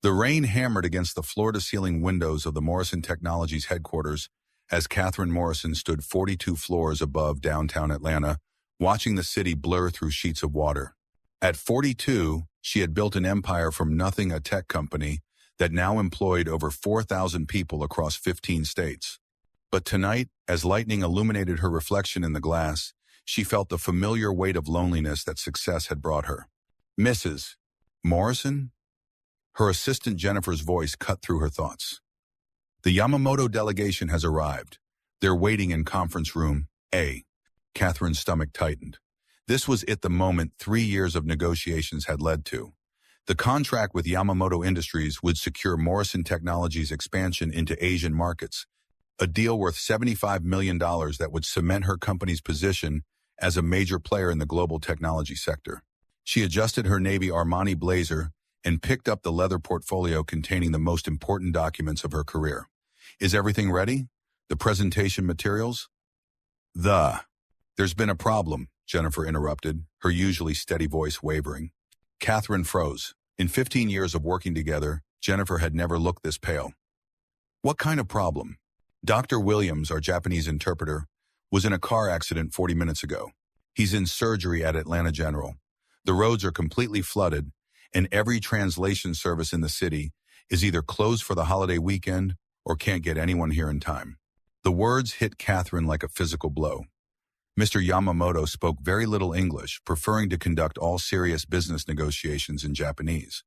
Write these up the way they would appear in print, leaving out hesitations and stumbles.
The rain hammered against the floor-to-ceiling windows of the Morrison Technologies headquarters as Catherine Morrison stood 42 floors above downtown Atlanta, watching the city blur through sheets of water. At 42, she had built an empire from nothing, a tech company that now employed over 4,000 people across 15 states. But tonight, as lightning illuminated her reflection in the glass, she felt the familiar weight of loneliness that success had brought her. "Mrs. Morrison?" Her assistant Jennifer's voice cut through her thoughts. "The Yamamoto delegation has arrived. They're waiting in conference room A." Catherine's stomach tightened. This was it, the moment 3 years of negotiations had led to. The contract with Yamamoto Industries would secure Morrison Technologies' expansion into Asian markets, a deal worth $75 million that would cement her company's position as a major player in the global technology sector. She adjusted her navy Armani blazer and picked up the leather portfolio containing the most important documents of her career. "Is everything ready? The presentation materials?" There's been a problem," Jennifer interrupted, her usually steady voice wavering. Catherine froze. In 15 years of working together, Jennifer had never looked this pale. "What kind of problem?" "Dr. Williams, our Japanese interpreter, was in a car accident 40 minutes ago. He's in surgery at Atlanta General. The roads are completely flooded, and every translation service in the city is either closed for the holiday weekend or can't get anyone here in time." The words hit Catherine like a physical blow. Mr. Yamamoto spoke very little English, preferring to conduct all serious business negotiations in Japanese.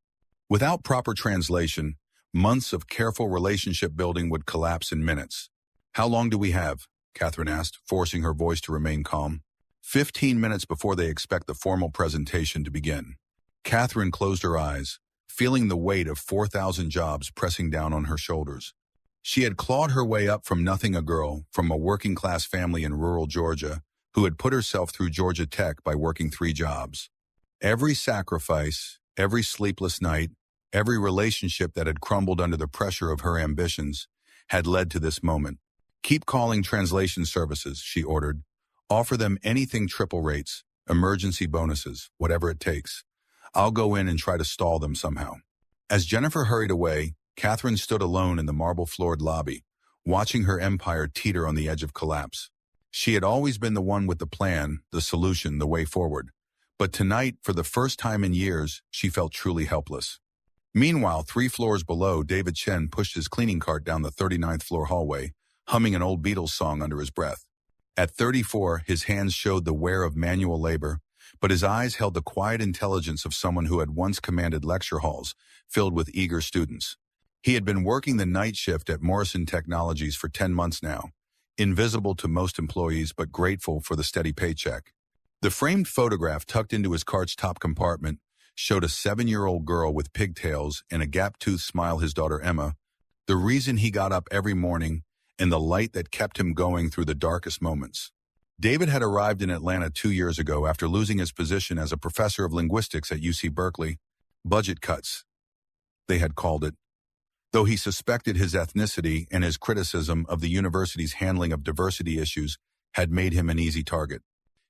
Without proper translation, months of careful relationship building would collapse in minutes. "How long do we have?" Catherine asked, forcing her voice to remain calm. 15 minutes before they expect the formal presentation to begin." Catherine closed her eyes, feeling the weight of 4,000 jobs pressing down on her shoulders. She had clawed her way up from nothing, a girl from a working-class family in rural Georgia who had put herself through Georgia Tech by working 3 jobs. Every sacrifice, every sleepless night, every relationship that had crumbled under the pressure of her ambitions had led to this moment. "Keep calling translation services," she ordered. "Offer them anything, triple rates, emergency bonuses, whatever it takes. I'll go in and try to stall them somehow." As Jennifer hurried away, Catherine stood alone in the marble-floored lobby, watching her empire teeter on the edge of collapse. She had always been the one with the plan, the solution, the way forward. But tonight, for the first time in years, she felt truly helpless. Meanwhile, 3 floors below, David Chen pushed his cleaning cart down the 39th floor hallway, humming an old Beatles song under his breath. At 34, his hands showed the wear of manual labor, but his eyes held the quiet intelligence of someone who had once commanded lecture halls filled with eager students. He had been working the night shift at Morrison Technologies for 10 months now, invisible to most employees but grateful for the steady paycheck. The framed photograph tucked into his cart's top compartment showed a 7-year-old girl with pigtails and a gap-toothed smile, his daughter Emma, the reason he got up every morning and the light that kept him going through the darkest moments. David had arrived in Atlanta 2 years ago after losing his position as a professor of linguistics at UC Berkeley. Budget cuts, they had called it. Though he suspected his ethnicity and his criticism of the university's handling of diversity issues had made him an easy target.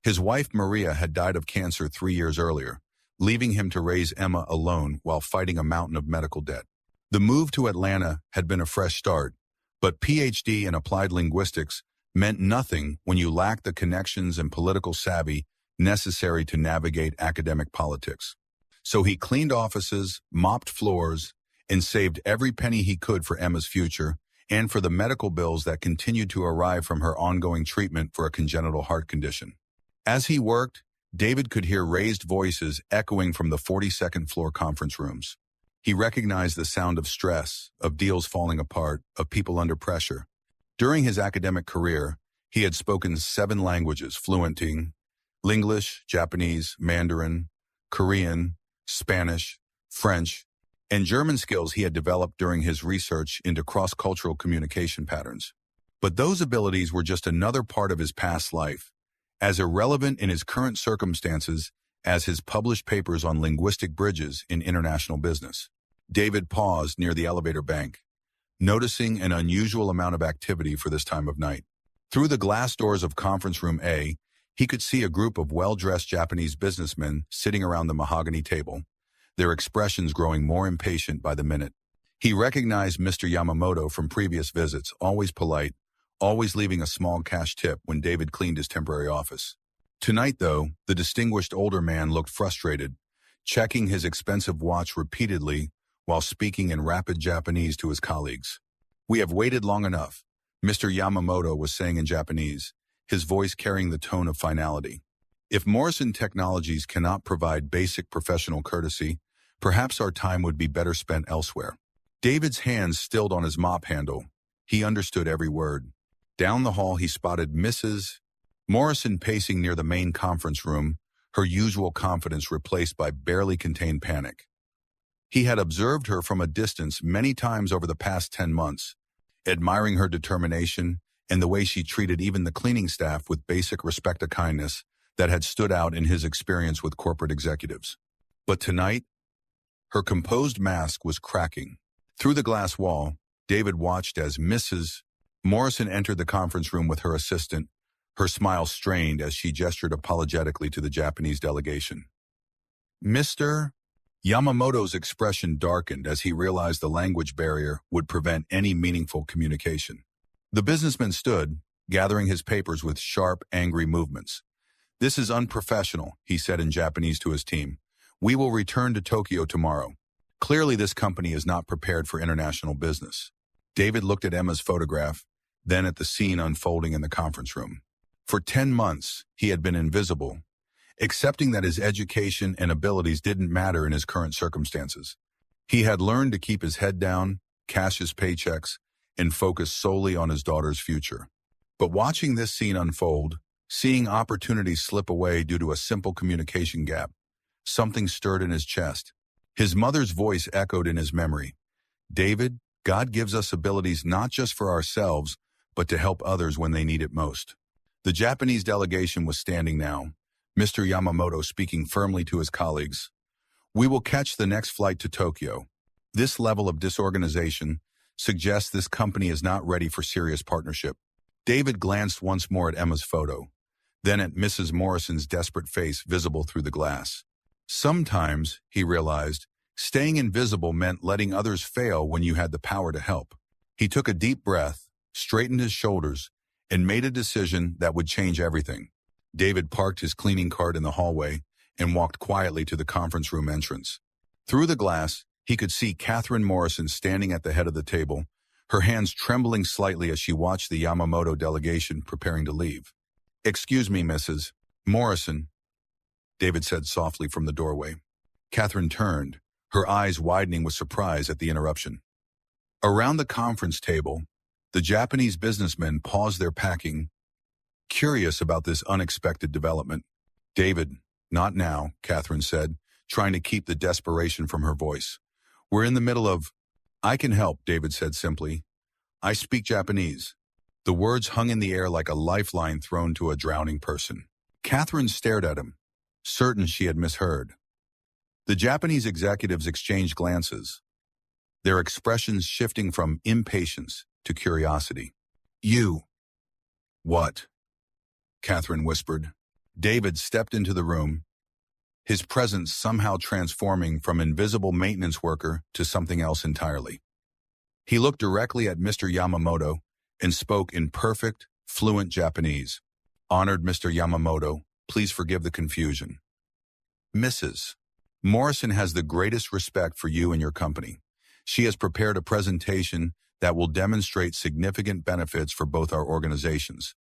His wife Maria had died of cancer 3 years earlier, leaving him to raise Emma alone while fighting a mountain of medical debt. The move to Atlanta had been a fresh start, but PhD in applied linguistics meant nothing when you lacked the connections and political savvy necessary to navigate academic politics. So he cleaned offices, mopped floors, and saved every penny he could for Emma's future and for the medical bills that continued to arrive from her ongoing treatment for a congenital heart condition. As he worked, David could hear raised voices echoing from the 42nd floor conference rooms. He recognized the sound of stress, of deals falling apart, of people under pressure. During his academic career, he had spoken 7 languages fluent in English, Japanese, Mandarin, Korean, Spanish, French, and German skills he had developed during his research into cross-cultural communication patterns. But those abilities were just another part of his past life, as irrelevant in his current circumstances as his published papers on linguistic bridges in international business. David paused near the elevator bank, noticing an unusual amount of activity for this time of night. Through the glass doors of conference room A, he could see a group of well-dressed Japanese businessmen sitting around the mahogany table. their expressions growing more impatient by the minute. He recognized Mr. Yamamoto from previous visits, always polite, always leaving a small cash tip when David cleaned his temporary office. Tonight, though, the distinguished older man looked frustrated, checking his expensive watch repeatedly while speaking in rapid Japanese to his colleagues. "We have waited long enough," Mr. Yamamoto was saying in Japanese, his voice carrying the tone of finality. "If Morrison Technologies cannot provide basic professional courtesy, perhaps our time would be better spent elsewhere." David's hands stilled on his mop handle. He understood every word. Down the hall he spotted Mrs. Morrison pacing near the main conference room, her usual confidence replaced by barely contained panic. He had observed her from a distance many times over the past 10 months, admiring her determination and the way she treated even the cleaning staff with basic respect and kindness that had stood out in his experience with corporate executives. But tonight, her composed mask was cracking. Through the glass wall, David watched as Mrs. Morrison entered the conference room with her assistant, her smile strained as she gestured apologetically to the Japanese delegation. Mr. Yamamoto's expression darkened as he realized the language barrier would prevent any meaningful communication. The businessman stood, gathering his papers with sharp, angry movements. "This is unprofessional," he said in Japanese to his team. "We will return to Tokyo tomorrow." Clearly, this company is not prepared for international business. David looked at Emma's photograph, then at the scene unfolding in the conference room. For 10 months, he had been invisible, accepting that his education and abilities didn't matter in his current circumstances. He had learned to keep his head down, cash his paychecks, and focus solely on his daughter's future. But watching this scene unfold, seeing opportunities slip away due to a simple communication gap, something stirred in his chest. His mother's voice echoed in his memory. "David, God gives us abilities not just for ourselves, but to help others when they need it most." The Japanese delegation was standing now, Mr. Yamamoto speaking firmly to his colleagues. "We will catch the next flight to Tokyo." This level of disorganization suggests this company is not ready for serious partnership. David glanced once more at Emma's photo, then at Mrs. Morrison's desperate face visible through the glass. Sometimes, he realized, staying invisible meant letting others fail when you had the power to help. He took a deep breath, straightened his shoulders, and made a decision that would change everything. David parked his cleaning cart in the hallway and walked quietly to the conference room entrance. Through the glass, he could see Catherine Morrison standing at the head of the table, her hands trembling slightly as she watched the Yamamoto delegation preparing to leave. "Excuse me, Mrs. Morrison," David said softly from the doorway. Catherine turned, her eyes widening with surprise at the interruption. Around the conference table, the Japanese businessmen paused their packing, curious about this unexpected development. "David, not now," Catherine said, trying to keep the desperation from her voice. "We're in the middle of—" "I can help," David said simply. "I speak Japanese." The words hung in the air like a lifeline thrown to a drowning person. Catherine stared at him, certain she had misheard. The Japanese executives exchanged glances, their expressions shifting from impatience to curiosity. "You." "What?" Catherine whispered. David stepped into the room, his presence somehow transforming from invisible maintenance worker to something else entirely. He looked directly at Mr. Yamamoto and spoke in perfect, fluent Japanese. "Honored Mr. Yamamoto, please forgive the confusion. Mrs. Morrison has the greatest respect for you and your company. She has prepared a presentation that will demonstrate significant benefits for both our organizations."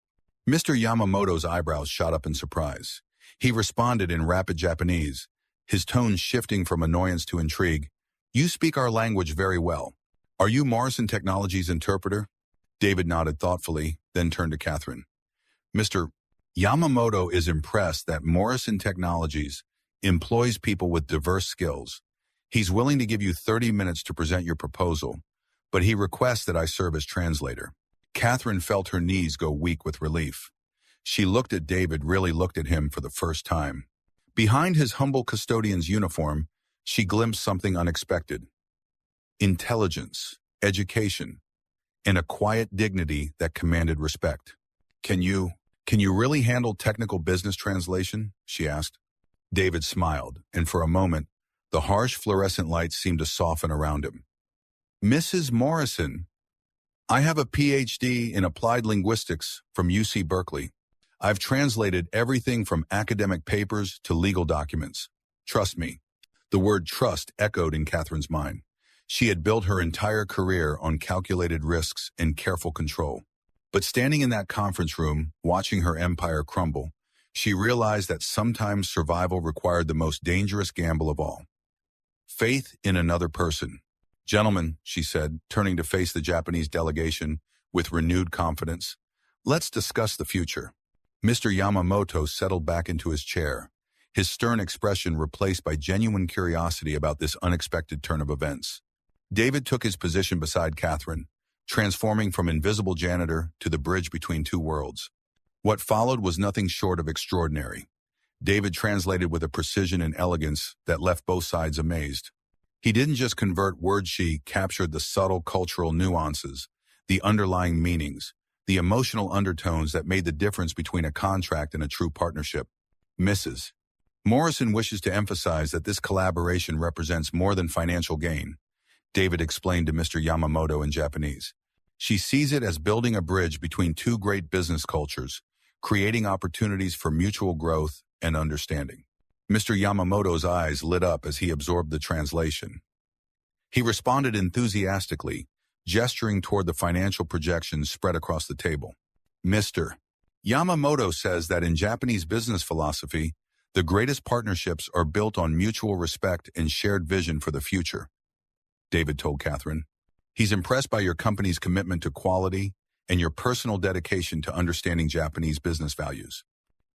Mr. Yamamoto's eyebrows shot up in surprise. He responded in rapid Japanese, his tone shifting from annoyance to intrigue. "You speak our language very well. Are you Morrison Technologies' interpreter?" David nodded thoughtfully, then turned to Catherine. "Mr. Yamamoto is impressed that Morrison Technologies employs people with diverse skills. He's willing to give you 30 minutes to present your proposal, but he requests that I serve as translator." Catherine felt her knees go weak with relief. She looked at David, really looked at him for the first time. Behind his humble custodian's uniform, she glimpsed something unexpected. Intelligence, education, and a quiet dignity that commanded respect. Can you really handle technical business translation?" she asked. David smiled, and for a moment, The harsh fluorescent lights seemed to soften around him. Mrs. Morrison, I have a PhD in applied linguistics from UC Berkeley. I've translated everything from academic papers to legal documents. Trust me. The word trust echoed in Catherine's mind. She had built her entire career on calculated risks and careful control. But standing in that conference room, watching her empire crumble, she realized that sometimes survival required the most dangerous gamble of all. Faith in another person. Gentlemen, she said, turning to face the Japanese delegation with renewed confidence, let's discuss the future. Mr. Yamamoto settled back into his chair, his stern expression replaced by genuine curiosity about this unexpected turn of events. David took his position beside Catherine, transforming from invisible janitor to the bridge between two worlds. What followed was nothing short of extraordinary. David translated with a precision and elegance that left both sides amazed. He didn't just convert words, she captured the subtle cultural nuances, the underlying meanings, the emotional undertones that made the difference between a contract and a true partnership. Mrs. Morrison wishes to emphasize that this collaboration represents more than financial gain, David explained to Mr. Yamamoto in Japanese. She sees it as building a bridge between two great business cultures, creating opportunities for mutual growth and understanding. Mr. Yamamoto's eyes lit up as he absorbed the translation. He responded enthusiastically, gesturing toward the financial projections spread across the table. Mr. Yamamoto says that in Japanese business philosophy, the greatest partnerships are built on mutual respect and shared vision for the future, David told Catherine. He's impressed by your company's commitment to quality and your personal dedication to understanding Japanese business values.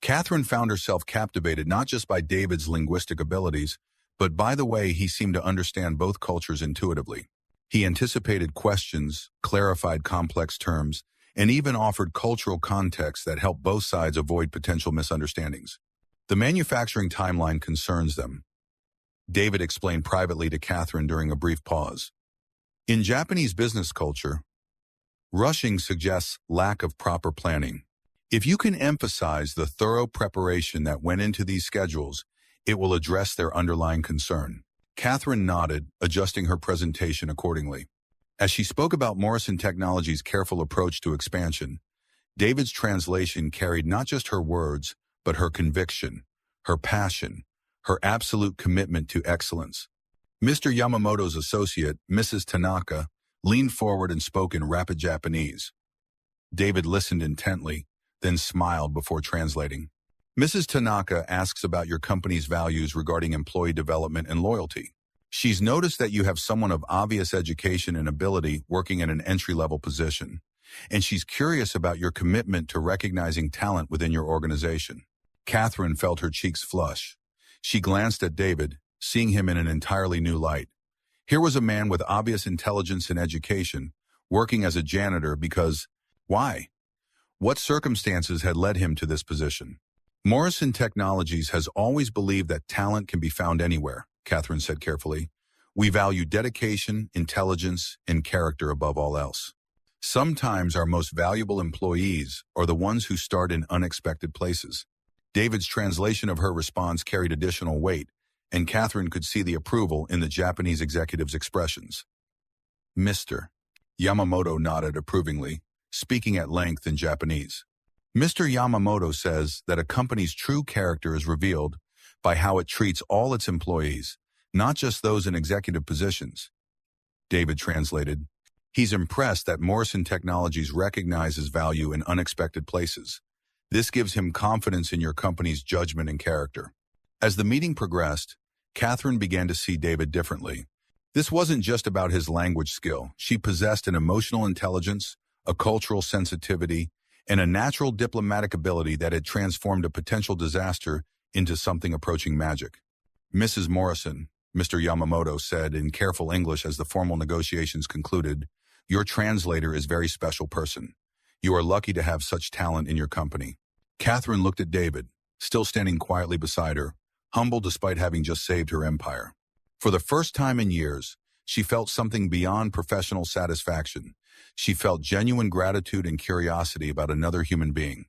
Catherine found herself captivated not just by David's linguistic abilities, but by the way he seemed to understand both cultures intuitively. He anticipated questions, clarified complex terms, and even offered cultural context that helped both sides avoid potential misunderstandings. The manufacturing timeline concerns them, David explained privately to Catherine during a brief pause. In Japanese business culture, rushing suggests lack of proper planning. If you can emphasize the thorough preparation that went into these schedules, it will address their underlying concern. Catherine nodded, adjusting her presentation accordingly. As she spoke about Morrison Technology's careful approach to expansion, David's translation carried not just her words, but her conviction, her passion, her absolute commitment to excellence. Mr. Yamamoto's associate, Mrs. Tanaka, leaned forward and spoke in rapid Japanese. David listened intently, then smiled before translating. Mrs. Tanaka asks about your company's values regarding employee development and loyalty. She's noticed that you have someone of obvious education and ability working in an entry-level position, and she's curious about your commitment to recognizing talent within your organization. Catherine felt her cheeks flush. She glanced at David, seeing him in an entirely new light. Here was a man with obvious intelligence and education, working as a janitor because, why? What circumstances had led him to this position? Morrison Technologies has always believed that talent can be found anywhere, Catherine said carefully. We value dedication, intelligence, and character above all else. Sometimes our most valuable employees are the ones who start in unexpected places. David's translation of her response carried additional weight, and Catherine could see the approval in the Japanese executive's expressions. Mr. Yamamoto nodded approvingly, speaking at length in Japanese. Mr. Yamamoto says that a company's true character is revealed by how it treats all its employees, not just those in executive positions. David translated. He's impressed that Morrison Technologies recognizes value in unexpected places. This gives him confidence in your company's judgment and character. As the meeting progressed, Catherine began to see David differently. This wasn't just about his language skill. She possessed an emotional intelligence, a cultural sensitivity, and a natural diplomatic ability that had transformed a potential disaster into something approaching magic. Mrs. Morrison, Mr. Yamamoto said in careful English as the formal negotiations concluded, your translator is a very special person. You are lucky to have such talent in your company. Catherine looked at David, still standing quietly beside her, humble despite having just saved her empire. For the first time in years, she felt something beyond professional satisfaction. She felt genuine gratitude and curiosity about another human being.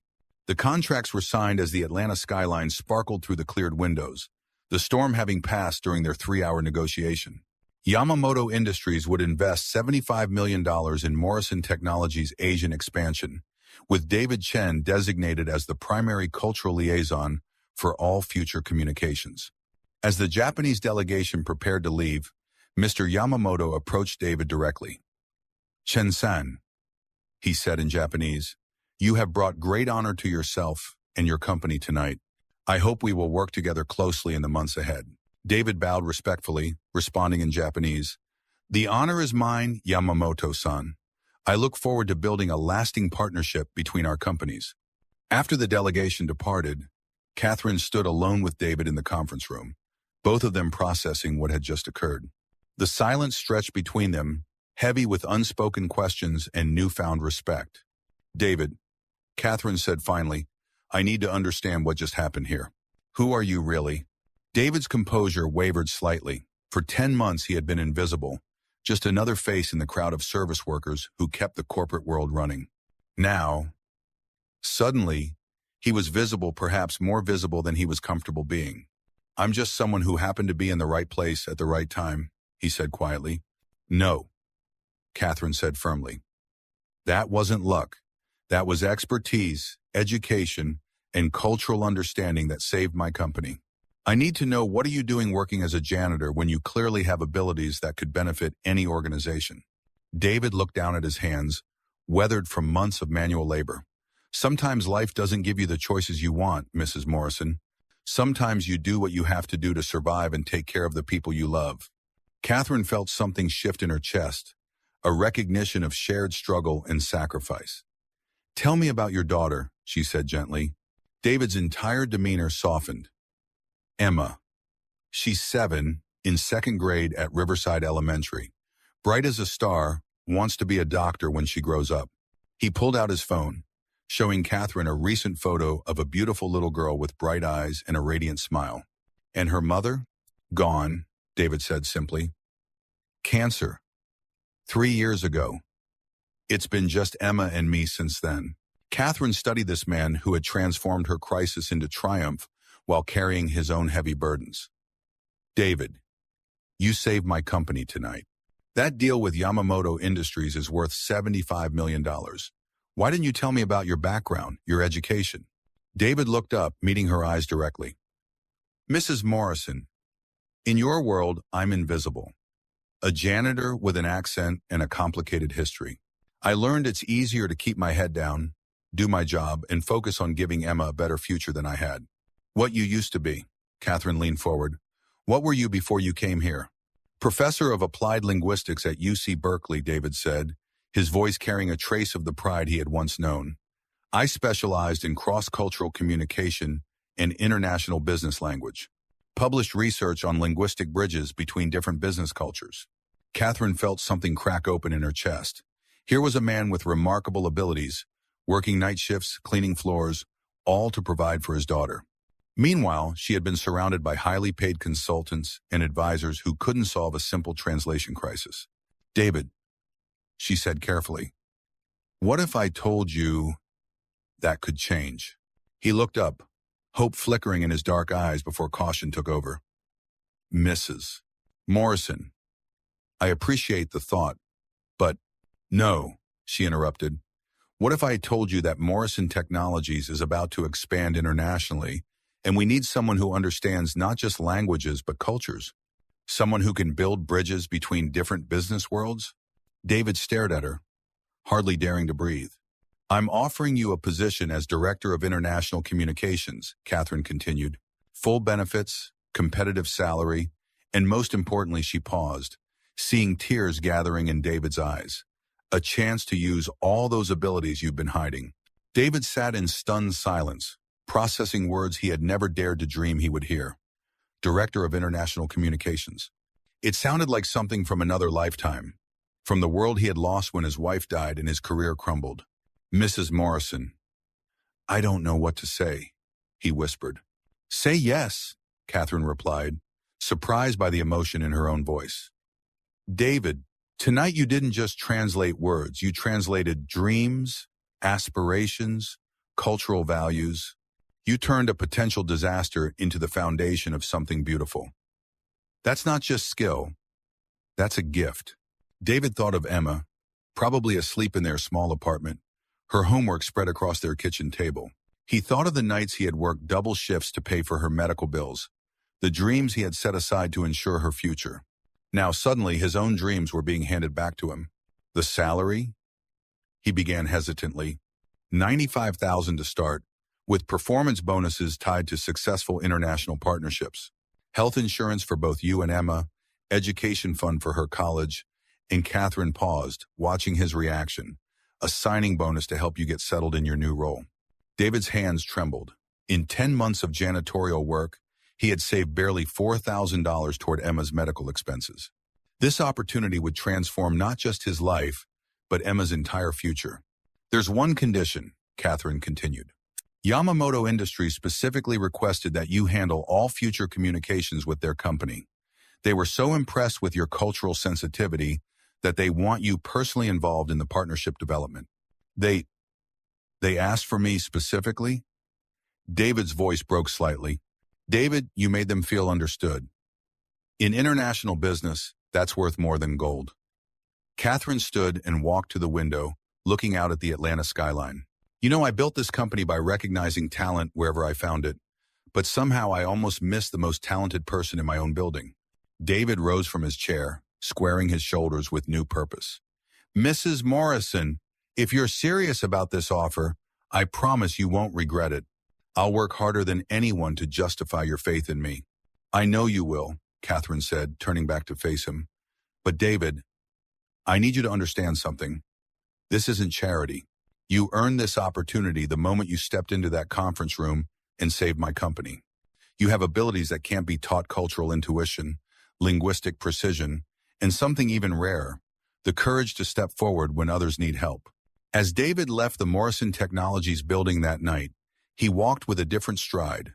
The contracts were signed as the Atlanta skyline sparkled through the cleared windows, the storm having passed during their 3-hour negotiation. Yamamoto Industries would invest $75 million in Morrison Technologies' Asian expansion, with David Chen designated as the primary cultural liaison for all future communications. As the Japanese delegation prepared to leave, Mr. Yamamoto approached David directly. "Chen-san," he said in Japanese, "you have brought great honor to yourself and your company tonight. I hope we will work together closely in the months ahead." David bowed respectfully, responding in Japanese, "The honor is mine, Yamamoto-san. I look forward to building a lasting partnership between our companies." After the delegation departed, Catherine stood alone with David in the conference room, both of them processing what had just occurred. The silence stretched between them, heavy with unspoken questions and newfound respect. "David," Catherine said finally, "I need to understand what just happened here. Who are you really?" David's composure wavered slightly. For 10 months he had been invisible, just another face in the crowd of service workers who kept the corporate world running. Now, suddenly, he was visible, perhaps more visible than he was comfortable being. "I'm just someone who happened to be in the right place at the right time," he said quietly. "No," Catherine said firmly. "That wasn't luck. That was expertise, education, and cultural understanding that saved my company. I need to know, what are you doing working as a janitor when you clearly have abilities that could benefit any organization?" David looked down at his hands, weathered from months of manual labor. "Sometimes life doesn't give you the choices you want, Mrs. Morrison. Sometimes you do what you have to do to survive and take care of the people you love." Catherine felt something shift in her chest, a recognition of shared struggle and sacrifice. "Tell me about your daughter," she said gently. David's entire demeanor softened. "Emma. She's 7, in 2nd grade at Riverside Elementary. Bright as a star, wants to be a doctor when she grows up." He pulled out his phone, showing Catherine a recent photo of a beautiful little girl with bright eyes and a radiant smile. "And her mother?" "Gone," David said simply. "Cancer. 3 years ago. It's been just Emma and me since then." Catherine studied this man who had transformed her crisis into triumph while carrying his own heavy burdens. "David, you saved my company tonight. That deal with Yamamoto Industries is worth $75 million. Why didn't you tell me about your background, your education?" David looked up, meeting her eyes directly. "Mrs. Morrison, in your world, I'm invisible. A janitor with an accent and a complicated history. I learned it's easier to keep my head down, do my job, and focus on giving Emma a better future than I had." "What you used to be," Catherine leaned forward. "What were you before you came here?" "Professor of Applied Linguistics at UC Berkeley," David said, his voice carrying a trace of the pride he had once known. "I specialized in cross-cultural communication and international business language. Published research on linguistic bridges between different business cultures." Catherine felt something crack open in her chest. Here was a man with remarkable abilities, working night shifts, cleaning floors, all to provide for his daughter. Meanwhile, she had been surrounded by highly paid consultants and advisors who couldn't solve a simple translation crisis. "David," she said carefully, "what if I told you that could change?" He looked up, hope flickering in his dark eyes before caution took over. "Mrs. Morrison, I appreciate the thought, but—" "No," she interrupted. "What if I told you that Morrison Technologies is about to expand internationally, and we need someone who understands not just languages but cultures? Someone who can build bridges between different business worlds?" David stared at her, hardly daring to breathe. "I'm offering you a position as Director of International Communications," Catherine continued. "Full benefits, competitive salary, and most importantly," she paused, seeing tears gathering in David's eyes. "A chance to use all those abilities you've been hiding." David sat in stunned silence, processing words he had never dared to dream he would hear. Director of International Communications. It sounded like something from another lifetime, from the world he had lost when his wife died and his career crumbled. "Mrs. Morrison, I don't know what to say," he whispered. "Say yes," Catherine replied, surprised by the emotion in her own voice. "David, tonight you didn't just translate words, you translated dreams, aspirations, cultural values. You turned a potential disaster into the foundation of something beautiful. That's not just skill, that's a gift. David thought of Emma, probably asleep in their small apartment, her homework spread across their kitchen table. He thought of the nights he had worked double shifts to pay for her medical bills, the dreams he had set aside to ensure her future. Now suddenly his own dreams were being handed back to him. The salary? He began hesitantly. $95,000 to start, with performance bonuses tied to successful international partnerships. Health insurance for both you and Emma, education fund for her college, and Catherine paused, watching his reaction. A signing bonus to help you get settled in your new role. David's hands trembled. In 10 months of janitorial work, he had saved barely $4,000 toward Emma's medical expenses. This opportunity would transform not just his life, but Emma's entire future. There's one condition, Catherine continued. Yamamoto Industries specifically requested that you handle all future communications with their company. They were so impressed with your cultural sensitivity that they want you personally involved in the partnership development. They asked for me specifically? David's voice broke slightly. David, you made them feel understood. In international business, that's worth more than gold. Catherine stood and walked to the window, looking out at the Atlanta skyline. You know, I built this company by recognizing talent wherever I found it, but somehow I almost missed the most talented person in my own building. David rose from his chair, squaring his shoulders with new purpose. Mrs. Morrison, if you're serious about this offer, I promise you won't regret it. I'll work harder than anyone to justify your faith in me. I know you will, Catherine said, turning back to face him. But David, I need you to understand something. This isn't charity. You earned this opportunity the moment you stepped into that conference room and saved my company. You have abilities that can't be taught: cultural intuition, linguistic precision, and something even rarer, the courage to step forward when others need help. As David left the Morrison Technologies building that night, he walked with a different stride,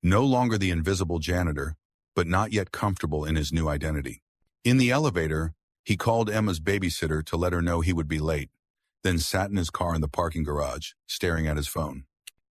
no longer the invisible janitor, but not yet comfortable in his new identity. In the elevator, he called Emma's babysitter to let her know he would be late, then sat in his car in the parking garage, staring at his phone.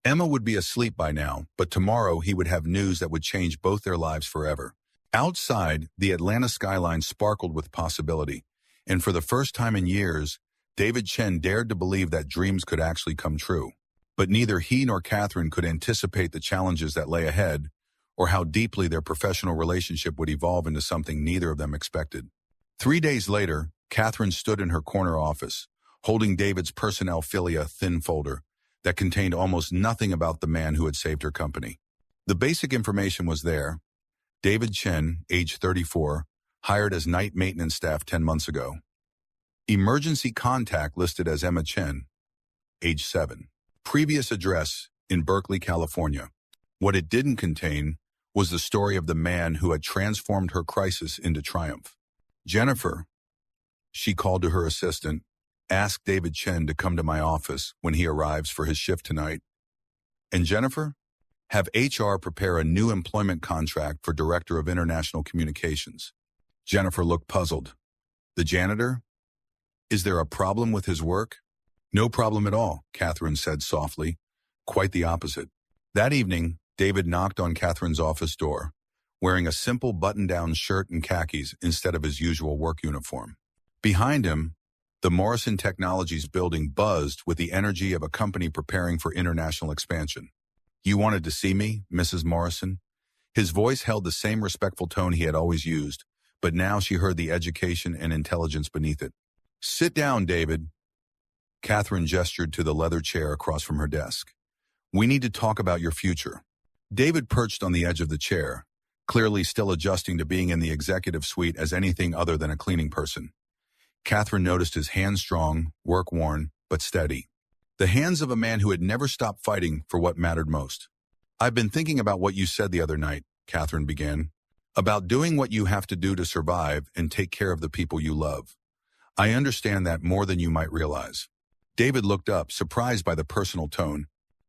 Emma would be asleep by now, but tomorrow he would have news that would change both their lives forever. Outside, the Atlanta skyline sparkled with possibility, and for the first time in years, David Chen dared to believe that dreams could actually come true. But neither he nor Catherine could anticipate the challenges that lay ahead, or how deeply their professional relationship would evolve into something neither of them expected. 3 days later, Catherine stood in her corner office, holding David's personnel filia thin folder that contained almost nothing about the man who had saved her company. The basic information was there. David Chen, age 34, hired as night maintenance staff 10 months ago. Emergency contact listed as Emma Chen, age 7. Previous address in Berkeley, California. What it didn't contain was the story of the man who had transformed her crisis into triumph. Jennifer, she called to her assistant, asked David Chen to come to my office when he arrives for his shift tonight. And Jennifer, have HR prepare a new employment contract for Director of International Communications. Jennifer looked puzzled. The janitor? Is there a problem with his work? No problem at all, Catherine said softly. Quite the opposite. That evening, David knocked on Catherine's office door, wearing a simple button-down shirt and khakis instead of his usual work uniform. Behind him, the Morrison Technologies building buzzed with the energy of a company preparing for international expansion. You wanted to see me, Mrs. Morrison? His voice held the same respectful tone he had always used, but now she heard the education and intelligence beneath it. Sit down, David. Catherine gestured to the leather chair across from her desk. We need to talk about your future. David perched on the edge of the chair, clearly still adjusting to being in the executive suite as anything other than a cleaning person. Catherine noticed his hands strong, work-worn, but steady. The hands of a man who had never stopped fighting for what mattered most. I've been thinking about what you said the other night, Catherine began, about doing what you have to do to survive and take care of the people you love. I understand that more than you might realize. David looked up, surprised by the personal tone.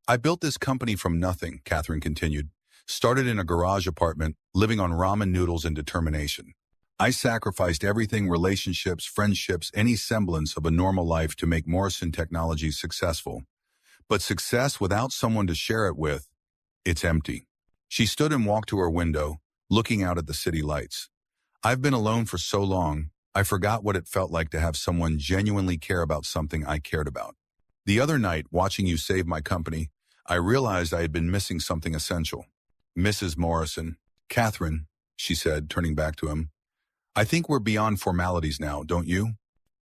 I built this company from nothing, Catherine continued. Started in a garage apartment, living on ramen noodles and determination. I sacrificed everything: relationships, friendships, any semblance of a normal life to make Morrison Technologies successful. But success without someone to share it with, It's empty. She stood and walked to her window, looking out at the city lights. I've been alone for so long, I forgot what it felt like to have someone genuinely care about something I cared about. The other night, watching you save my company, I realized I had been missing something essential. Mrs. Morrison, Catherine, she said, turning back to him. I think we're beyond formalities now, don't you?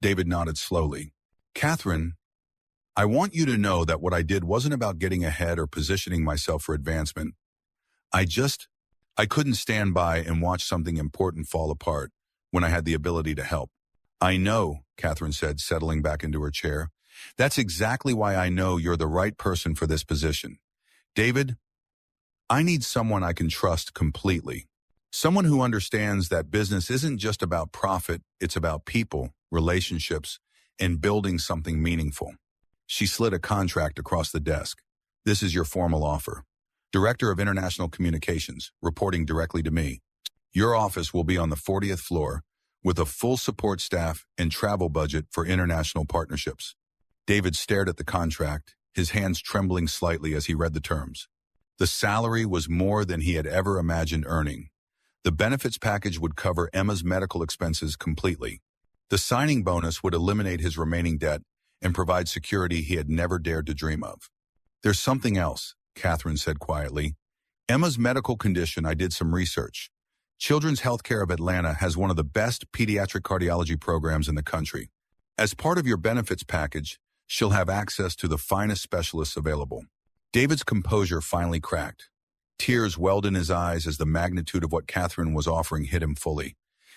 David nodded slowly. Catherine, I want you to know that what I did wasn't about getting ahead or positioning myself for advancement. I couldn't stand by and watch something important fall apart when I had the ability to help. I know, Catherine said, settling back into her chair. That's exactly why I know you're the right person for this position. David, I need someone I can trust completely. Someone who understands that business isn't just about profit, it's about people, relationships, and building something meaningful. She slid a contract across the desk. This is your formal offer. Director of International Communications, reporting directly to me. Your office will be on the 40th floor with a full support staff and travel budget for international partnerships. David stared at the contract, his hands trembling slightly as he read the terms. The salary was more than he had ever imagined earning. The benefits package would cover Emma's medical expenses completely. The signing bonus would eliminate his remaining debt and provide security he had never dared to dream of. There's something else, Catherine said quietly. Emma's medical condition, I did some research. Children's Healthcare of Atlanta has one of the best pediatric cardiology programs in the country. As part of your benefits package, she'll have access to the finest specialists available. David's composure finally cracked. Tears welled in his eyes as the magnitude of what Catherine was offering hit him fully.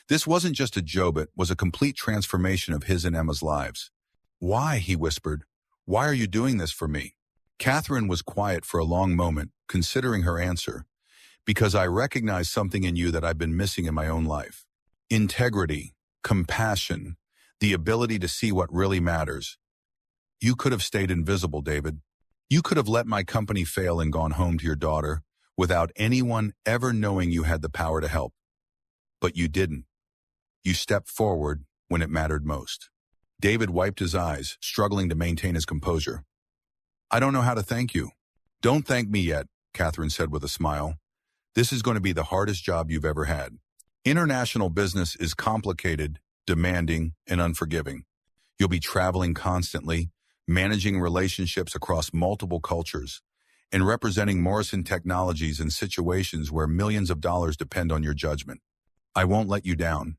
This wasn't just a job, it was a complete transformation of his and Emma's lives. Why, he whispered, why are you doing this for me? Catherine was quiet for a long moment, considering her answer. Because I recognize something in you that I've been missing in my own life. Integrity, compassion, the ability to see what really matters. You could have stayed invisible, David. You could have let my company fail and gone home to your daughter without anyone ever knowing you had the power to help. But you didn't. You stepped forward when it mattered most. David wiped his eyes, struggling to maintain his composure. I don't know how to thank you. Don't thank me yet, Catherine said with a smile. This is going to be the hardest job you've ever had. International business is complicated, demanding, and unforgiving. You'll be traveling constantly, managing relationships across multiple cultures, and representing Morrison Technologies in situations where millions of dollars depend on your judgment. I won't let you down,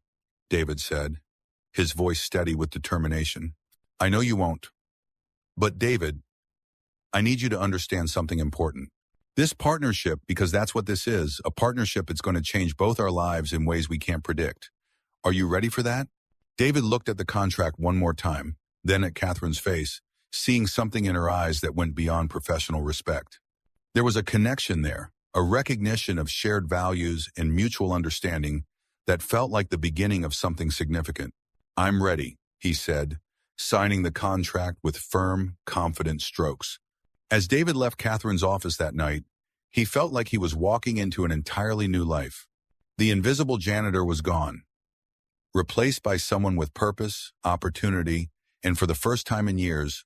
David said, his voice steady with determination. I know you won't. But David, I need you to understand something important. This partnership, because that's what this is, a partnership that's going to change both our lives in ways we can't predict. Are you ready for that? David looked at the contract one more time, then at Catherine's face, seeing something in her eyes that went beyond professional respect. There was a connection there, a recognition of shared values and mutual understanding that felt like the beginning of something significant. I'm ready, he said, signing the contract with firm, confident strokes. As David left Catherine's office that night, he felt like he was walking into an entirely new life. The invisible janitor was gone, replaced by someone with purpose, opportunity, and for the first time in years,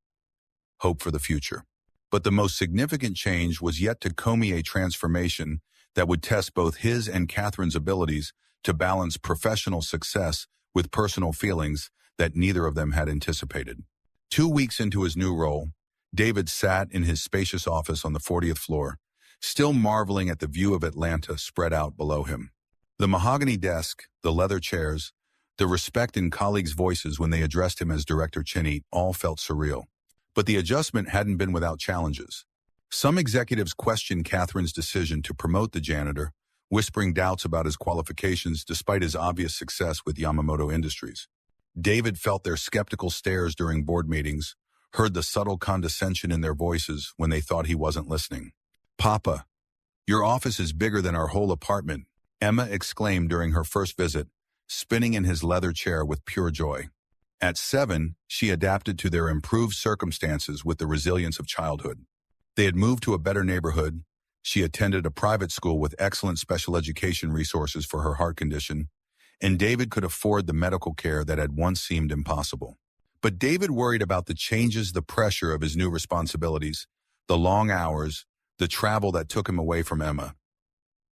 hope for the future. But the most significant change was yet to come, a transformation that would test both his and Catherine's abilities to balance professional success with personal feelings that neither of them had anticipated. 2 weeks into his new role, David sat in his spacious office on the 40th floor, still marveling at the view of Atlanta spread out below him. The mahogany desk, the leather chairs, the respect in colleagues' voices when they addressed him as Director Cheney all felt surreal. But the adjustment hadn't been without challenges. Some executives questioned Catherine's decision to promote the janitor, whispering doubts about his qualifications despite his obvious success with Yamamoto Industries. David felt their skeptical stares during board meetings, heard the subtle condescension in their voices when they thought he wasn't listening. Papa, your office is bigger than our whole apartment, Emma exclaimed during her first visit, spinning in his leather chair with pure joy. At 7, she adapted to their improved circumstances with the resilience of childhood. They had moved to a better neighborhood. She attended a private school with excellent special education resources for her heart condition, and David could afford the medical care that had once seemed impossible. But David worried about the changes, the pressure of his new responsibilities, the long hours, the travel that took him away from Emma.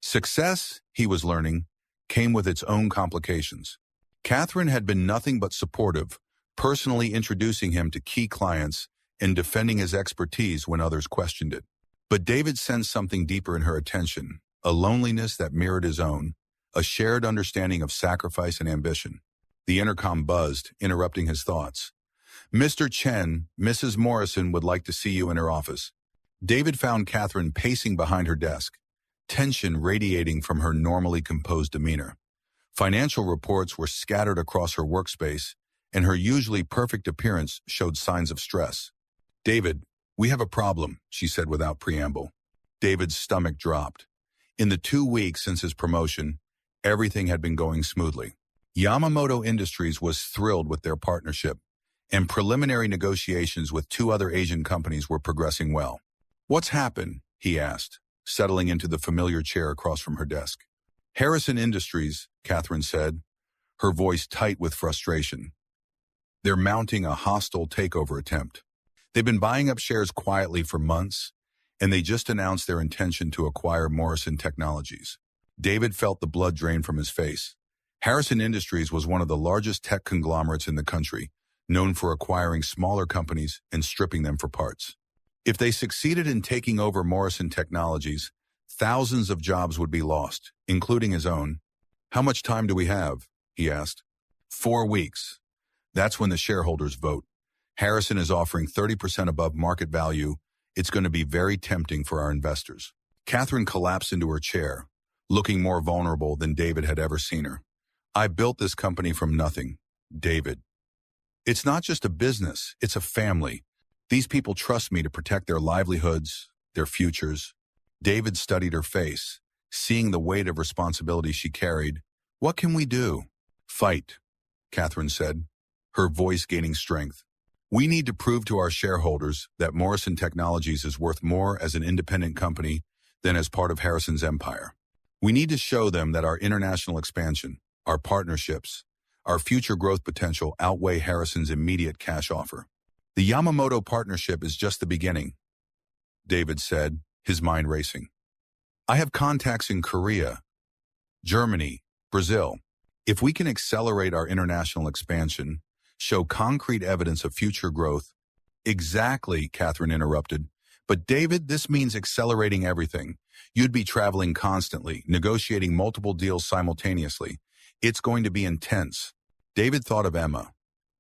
Success, he was learning, came with its own complications. Catherine had been nothing but supportive, personally introducing him to key clients and defending his expertise when others questioned it. But David sensed something deeper in her attention, a loneliness that mirrored his own, a shared understanding of sacrifice and ambition. The intercom buzzed, interrupting his thoughts. "Mr. Chen, Mrs. Morrison would like to see you in her office." David found Catherine pacing behind her desk, tension radiating from her normally composed demeanor. Financial reports were scattered across her workspace, and her usually perfect appearance showed signs of stress. "David, we have a problem," she said without preamble. David's stomach dropped. In the 2 weeks since his promotion, everything had been going smoothly. Yamamoto Industries was thrilled with their partnership, and preliminary negotiations with 2 other Asian companies were progressing well. "What's happened?" he asked, settling into the familiar chair across from her desk. "Harrison Industries," Catherine said, her voice tight with frustration. "They're mounting a hostile takeover attempt. They've been buying up shares quietly for months, and they just announced their intention to acquire Morrison Technologies." David felt the blood drain from his face. Harrison Industries was one of the largest tech conglomerates in the country, known for acquiring smaller companies and stripping them for parts. If they succeeded in taking over Morrison Technologies, thousands of jobs would be lost, including his own. "How much time do we have?" he asked. 4 weeks. That's when the shareholders vote. Harrison is offering 30% above market value. It's going to be very tempting for our investors. Catherine collapsed into her chair, looking more vulnerable than David had ever seen her. "I built this company from nothing, David. It's not just a business, it's a family. These people trust me to protect their livelihoods, their futures." David studied her face, seeing the weight of responsibility she carried. "What can we do?" "Fight," Catherine said, her voice gaining strength. "We need to prove to our shareholders that Morrison Technologies is worth more as an independent company than as part of Harrison's empire. We need to show them that our international expansion, our partnerships, our future growth potential outweigh Harrison's immediate cash offer." "The Yamamoto partnership is just the beginning," David said, his mind racing. "I have contacts in Korea, Germany, Brazil. If we can accelerate our international expansion, show concrete evidence of future growth—" "Exactly," Catherine interrupted. "But David, this means accelerating everything. You'd be traveling constantly, negotiating multiple deals simultaneously. It's going to be intense." David thought of Emma,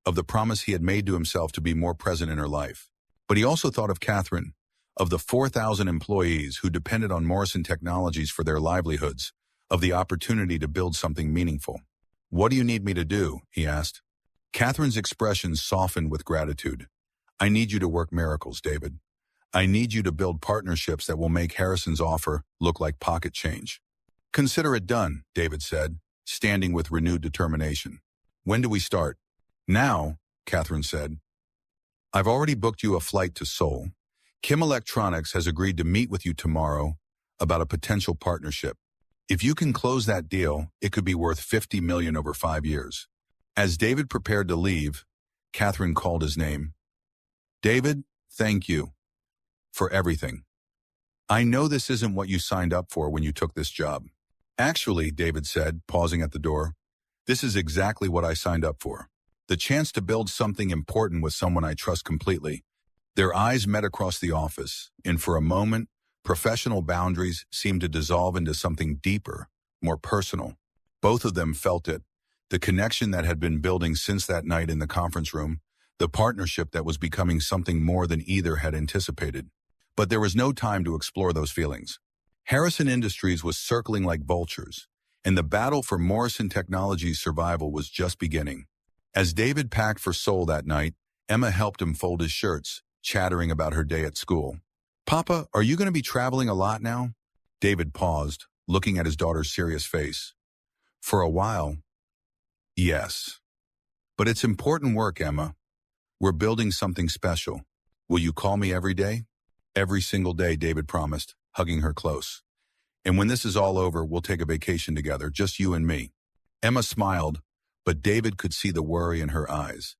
of the promise he had made to himself to be more present in her life. But he also thought of Catherine, of the 4,000 employees who depended on Morrison Technologies for their livelihoods, of the opportunity to build something meaningful. "What do you need me to do?" he asked. Catherine's expression softened with gratitude. "I need you to work miracles, David. I need you to build partnerships that will make Harrison's offer look like pocket change." "Consider it done," David said, standing with renewed determination. "When do we start?" "Now," Catherine said. "I've already booked you a flight to Seoul. Kim Electronics has agreed to meet with you tomorrow about a potential partnership. If you can close that deal, it could be worth $50 million over 5 years." As David prepared to leave, Catherine called his name. "David, thank you for everything. I know this isn't what you signed up for when you took this job." "Actually," David said, pausing at the door, "this is exactly what I signed up for. The chance to build something important with someone I trust completely." Their eyes met across the office, and for a moment, professional boundaries seemed to dissolve into something deeper, more personal. Both of them felt it, the connection that had been building since that night in the conference room, the partnership that was becoming something more than either had anticipated. But there was no time to explore those feelings. Harrison Industries was circling like vultures, and the battle for Morrison Technologies' survival was just beginning. As David packed for Seoul that night, Emma helped him fold his shirts, chattering about her day at school. "Papa, are you going to be traveling a lot now?" David paused, looking at his daughter's serious face. "For a while, yes. But it's important work, Emma. We're building something special. Will you call me every day?" "Every single day," David promised, hugging her close. "And when this is all over, we'll take a vacation together, just you and me." Emma smiled, but David could see the worry in her eyes.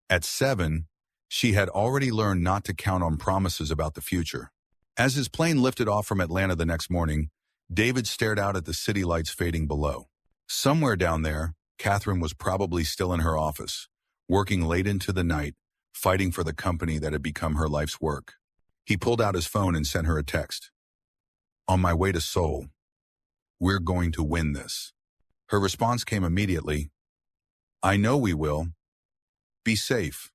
At 7, she had already learned not to count on promises about the future. As his plane lifted off from Atlanta the next morning, David stared out at the city lights fading below. Somewhere down there, Catherine was probably still in her office, working late into the night, fighting for the company that had become her life's work. He pulled out his phone and sent her a text. "On my way to Seoul. We're going to win this." Her response came immediately. "I know we will. Be safe."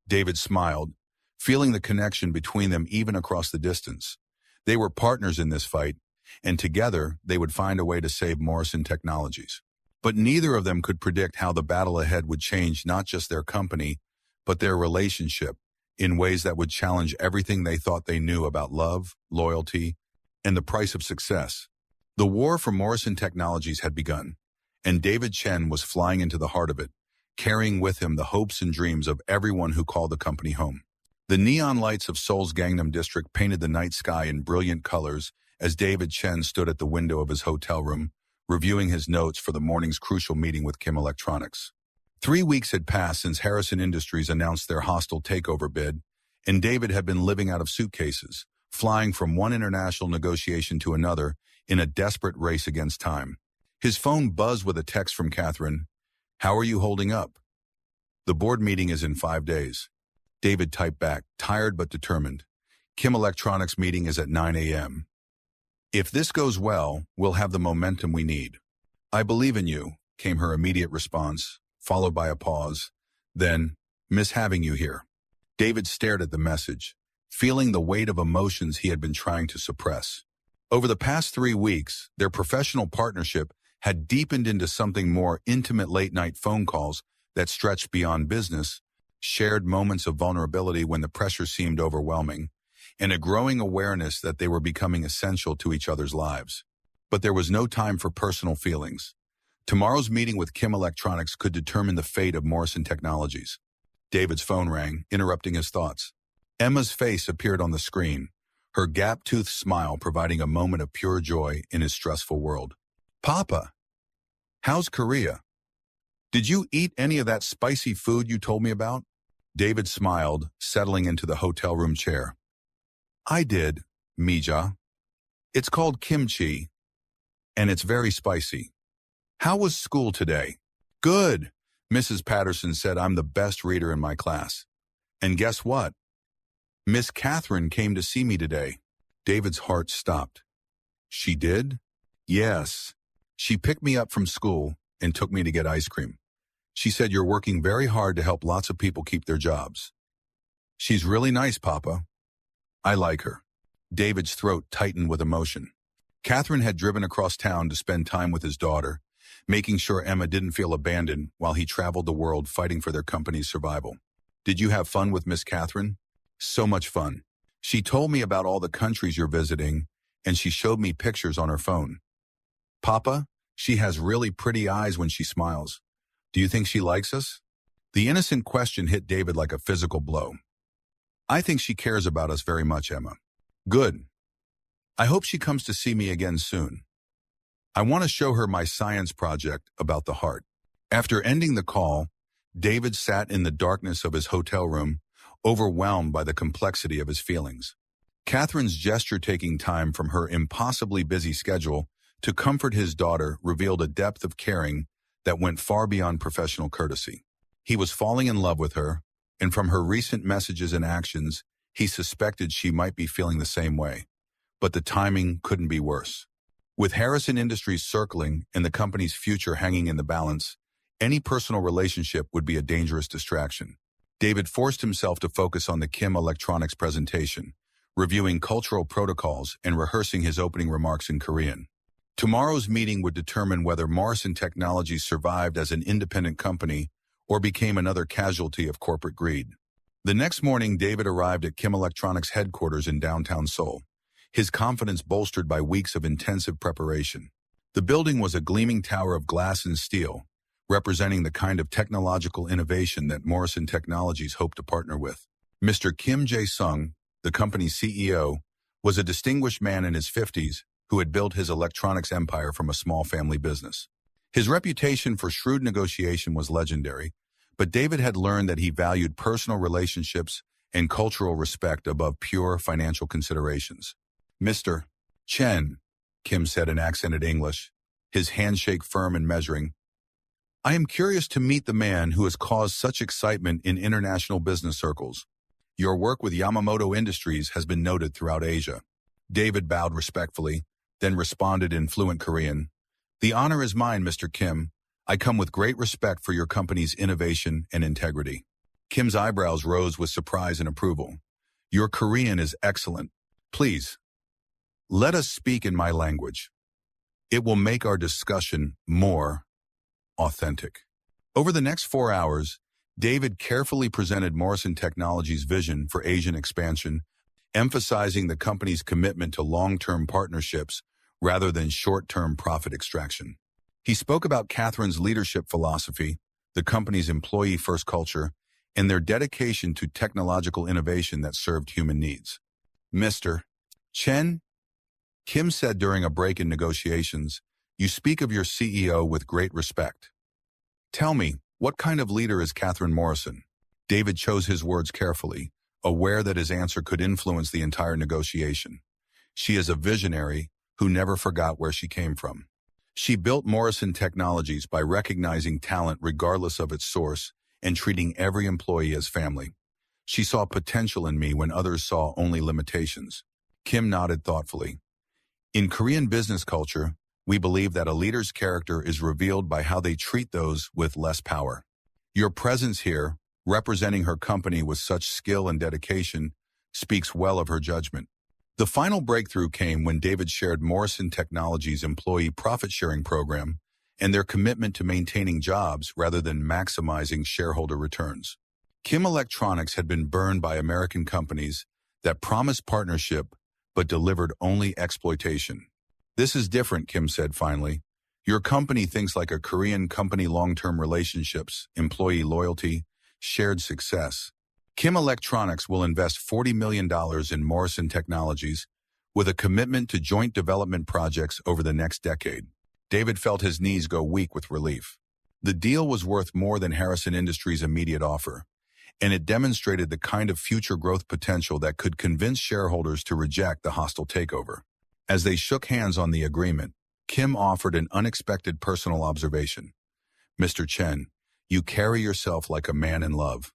David smiled, feeling the connection between them even across the distance. They were partners in this fight, and together they would find a way to save Morrison Technologies. But neither of them could predict how the battle ahead would change not just their company, but their relationship, in ways that would challenge everything they thought they knew about love, loyalty, and the price of success. The war for Morrison Technologies had begun, and David Chen was flying into the heart of it, carrying with him the hopes and dreams of everyone who called the company home. The neon lights of Seoul's Gangnam district painted the night sky in brilliant colors as David Chen stood at the window of his hotel room, reviewing his notes for the morning's crucial meeting with Kim Electronics. 3 weeks had passed since Harrison Industries announced their hostile takeover bid, and David had been living out of suitcases, flying from one international negotiation to another in a desperate race against time. His phone buzzed with a text from Catherine. "How are you holding up? The board meeting is in 5 days." David typed back, tired but determined. "Kim Electronics meeting is at 9 a.m. If this goes well, we'll have the momentum we need." "I believe in you," came her immediate response, followed by a pause. Then, "Miss having you here." David stared at the message, feeling the weight of emotions he had been trying to suppress. Over the past 3 weeks, their professional partnership had deepened into something more intimate late-night phone calls that stretched beyond business, shared moments of vulnerability when the pressure seemed overwhelming, and a growing awareness that they were becoming essential to each other's lives. But there was no time for personal feelings. Tomorrow's meeting with Kim Electronics could determine the fate of Morrison Technologies. David's phone rang, interrupting his thoughts. Emma's face appeared on the screen, her gap-toothed smile providing a moment of pure joy in his stressful world. "Papa, how's Korea? Did you eat any of that spicy food you told me about?" David smiled, settling into the hotel room chair. "I did, Mija. It's called kimchi, and it's very spicy. How was school today?" "Good," Mrs. Patterson said. "I'm the best reader in my class. And guess what? Miss Catherine came to see me today." David's heart stopped. "She did?" "Yes. She picked me up from school and took me to get ice cream. She said you're working very hard to help lots of people keep their jobs. She's really nice, Papa. I like her." David's throat tightened with emotion. Catherine had driven across town to spend time with his daughter, making sure Emma didn't feel abandoned while he traveled the world fighting for their company's survival. "Did you have fun with Miss Catherine?" "So much fun. She told me about all the countries you're visiting, and she showed me pictures on her phone. Papa, she has really pretty eyes when she smiles. Do you think she likes us?" The innocent question hit David like a physical blow. "I think she cares about us very much, Emma." "Good. I hope she comes to see me again soon. I want to show her my science project about the heart." After ending the call, David sat in the darkness of his hotel room, overwhelmed by the complexity of his feelings. Catherine's gesture, taking time from her impossibly busy schedule to comfort his daughter, revealed a depth of caring that went far beyond professional courtesy. He was falling in love with her, and from her recent messages and actions, he suspected she might be feeling the same way. But the timing couldn't be worse. With Harrison Industries circling and the company's future hanging in the balance, any personal relationship would be a dangerous distraction. David forced himself to focus on the Kim Electronics presentation, reviewing cultural protocols and rehearsing his opening remarks in Korean. Tomorrow's meeting would determine whether Morrison Technologies survived as an independent company or became another casualty of corporate greed. The next morning, David arrived at Kim Electronics headquarters in downtown Seoul, his confidence bolstered by weeks of intensive preparation. The building was a gleaming tower of glass and steel, representing the kind of technological innovation that Morrison Technologies hoped to partner with. Mr. Kim Jae-sung, the company's CEO, was a distinguished man in his 50s who had built his electronics empire from a small family business. His reputation for shrewd negotiation was legendary, but David had learned that he valued personal relationships and cultural respect above pure financial considerations. Mr. Chen, Kim said in accented English, his handshake firm and measuring. I am curious to meet the man who has caused such excitement in international business circles. Your work with Yamamoto Industries has been noted throughout Asia. David bowed respectfully, then responded in fluent Korean. The honor is mine, Mr. Kim. I come with great respect for your company's innovation and integrity. Kim's eyebrows rose with surprise and approval. Your Korean is excellent. Please, let us speak in my language. It will make our discussion more authentic. Over the next 4 hours, David carefully presented Morrison Technologies' vision for Asian expansion, emphasizing the company's commitment to long-term partnerships rather than short-term profit extraction. He spoke about Catherine's leadership philosophy, the company's employee-first culture, and their dedication to technological innovation that served human needs. Mr. Chen, Kim said during a break in negotiations, you speak of your CEO with great respect. Tell me, what kind of leader is Catherine Morrison? David chose his words carefully, aware that his answer could influence the entire negotiation. She is a visionary who never forgot where she came from. She built Morrison Technologies by recognizing talent regardless of its source and treating every employee as family. She saw potential in me when others saw only limitations. Kim nodded thoughtfully. In Korean business culture, we believe that a leader's character is revealed by how they treat those with less power. Your presence here, representing her company with such skill and dedication, speaks well of her judgment. The final breakthrough came when David shared Morrison Technologies' employee profit-sharing program and their commitment to maintaining jobs rather than maximizing shareholder returns. Kim Electronics had been burned by American companies that promised partnership but delivered only exploitation. This is different, Kim said finally. Your company thinks like a Korean company: long-term relationships, employee loyalty, shared success. Kim Electronics will invest $40 million in Morrison Technologies with a commitment to joint development projects over the next decade. David felt his knees go weak with relief. The deal was worth more than Harrison Industries' immediate offer, and it demonstrated the kind of future growth potential that could convince shareholders to reject the hostile takeover. As they shook hands on the agreement, Kim offered an unexpected personal observation. Mr. Chen, you carry yourself like a man in love.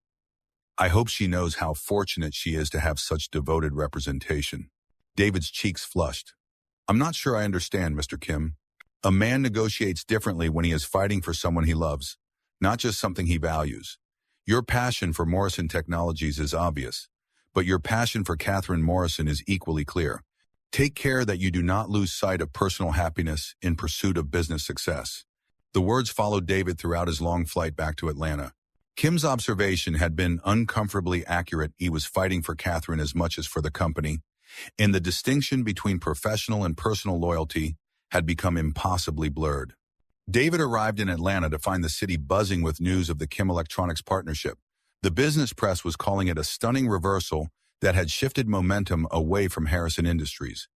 I hope she knows how fortunate she is to have such devoted representation. David's cheeks flushed. I'm not sure I understand, Mr. Kim. A man negotiates differently when he is fighting for someone he loves, not just something he values. Your passion for Morrison Technologies is obvious, but your passion for Catherine Morrison is equally clear. Take care that you do not lose sight of personal happiness in pursuit of business success. The words followed David throughout his long flight back to Atlanta. Kim's observation had been uncomfortably accurate. He was fighting for Catherine as much as for the company, and the distinction between professional and personal loyalty had become impossibly blurred. David arrived in Atlanta to find the city buzzing with news of the Kim Electronics partnership. The business press was calling it a stunning reversal that had shifted momentum away from Harrison Industries.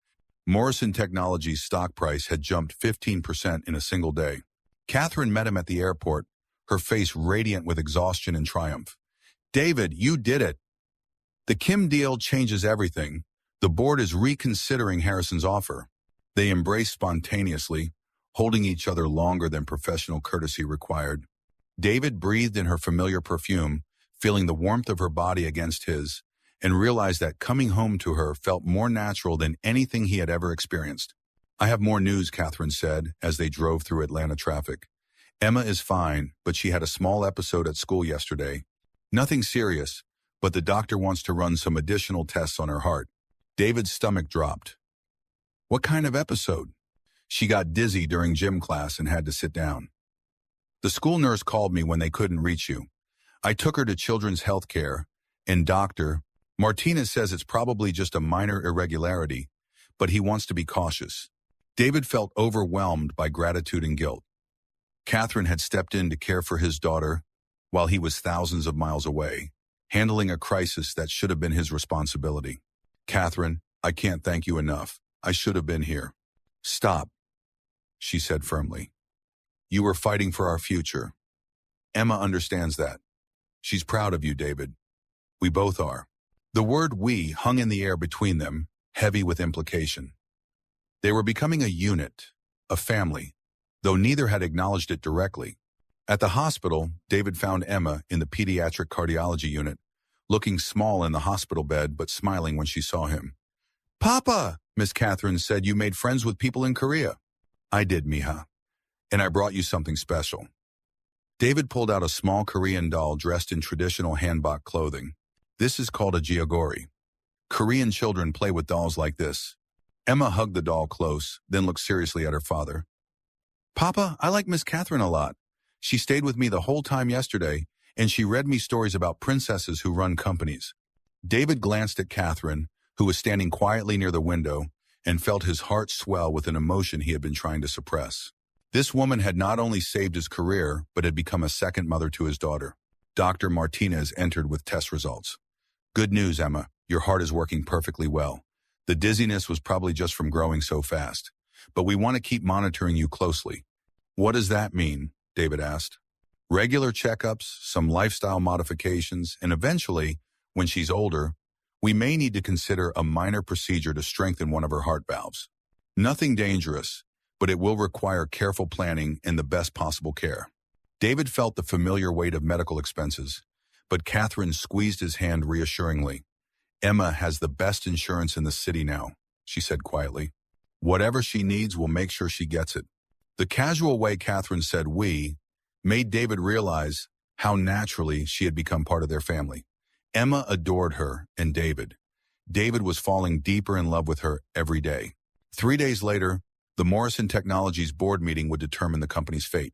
Morrison Technologies' stock price had jumped 15% in a single day. Catherine met him at the airport, her face radiant with exhaustion and triumph. David, you did it. The Kim deal changes everything. The board is reconsidering Harrison's offer. They embraced spontaneously, holding each other longer than professional courtesy required. David breathed in her familiar perfume, feeling the warmth of her body against his, and realized that coming home to her felt more natural than anything he had ever experienced. I have more news, Catherine said as they drove through Atlanta traffic. Emma is fine, but she had a small episode at school yesterday. Nothing serious, but the doctor wants to run some additional tests on her heart. David's stomach dropped. What kind of episode? She got dizzy during gym class and had to sit down. The school nurse called me when they couldn't reach you. I took her to Children's Health Care, and Dr. Martinez says it's probably just a minor irregularity, but he wants to be cautious. David felt overwhelmed by gratitude and guilt. Catherine had stepped in to care for his daughter while he was thousands of miles away, handling a crisis that should have been his responsibility. Catherine, I can't thank you enough. I should have been here. Stop, she said firmly. You were fighting for our future. Emma understands that. She's proud of you, David. We both are. The word "we" hung in the air between them, heavy with implication. They were becoming a unit, a family, though neither had acknowledged it directly. At the hospital, David found Emma in the pediatric cardiology unit, looking small in the hospital bed but smiling when she saw him. "Papa," Miss Catherine said, "you made friends with people in Korea." "I did, Miha, and I brought you something special." David pulled out a small Korean doll dressed in traditional hanbok clothing. "This is called a jeogori. Korean children play with dolls like this." Emma hugged the doll close, then looked seriously at her father. "Papa, I like Miss Catherine a lot. She stayed with me the whole time yesterday, and she read me stories about princesses who run companies." David glanced at Catherine, who was standing quietly near the window, and felt his heart swell with an emotion he had been trying to suppress. This woman had not only saved his career, but had become a second mother to his daughter. Dr. Martinez entered with test results. "Good news, Emma. Your heart is working perfectly well. The dizziness was probably just from growing so fast. But we want to keep monitoring you closely." "What does that mean?" David asked. "Regular checkups, some lifestyle modifications, and eventually, when she's older, we may need to consider a minor procedure to strengthen one of her heart valves. Nothing dangerous, but it will require careful planning and the best possible care." David felt the familiar weight of medical expenses, but Catherine squeezed his hand reassuringly. "Emma has the best insurance in the city now," she said quietly. "Whatever she needs, we'll make sure she gets it." The casual way Catherine said "we" made David realize how naturally she had become part of their family. Emma adored her and David. David was falling deeper in love with her every day. 3 days later, the Morrison Technologies board meeting would determine the company's fate.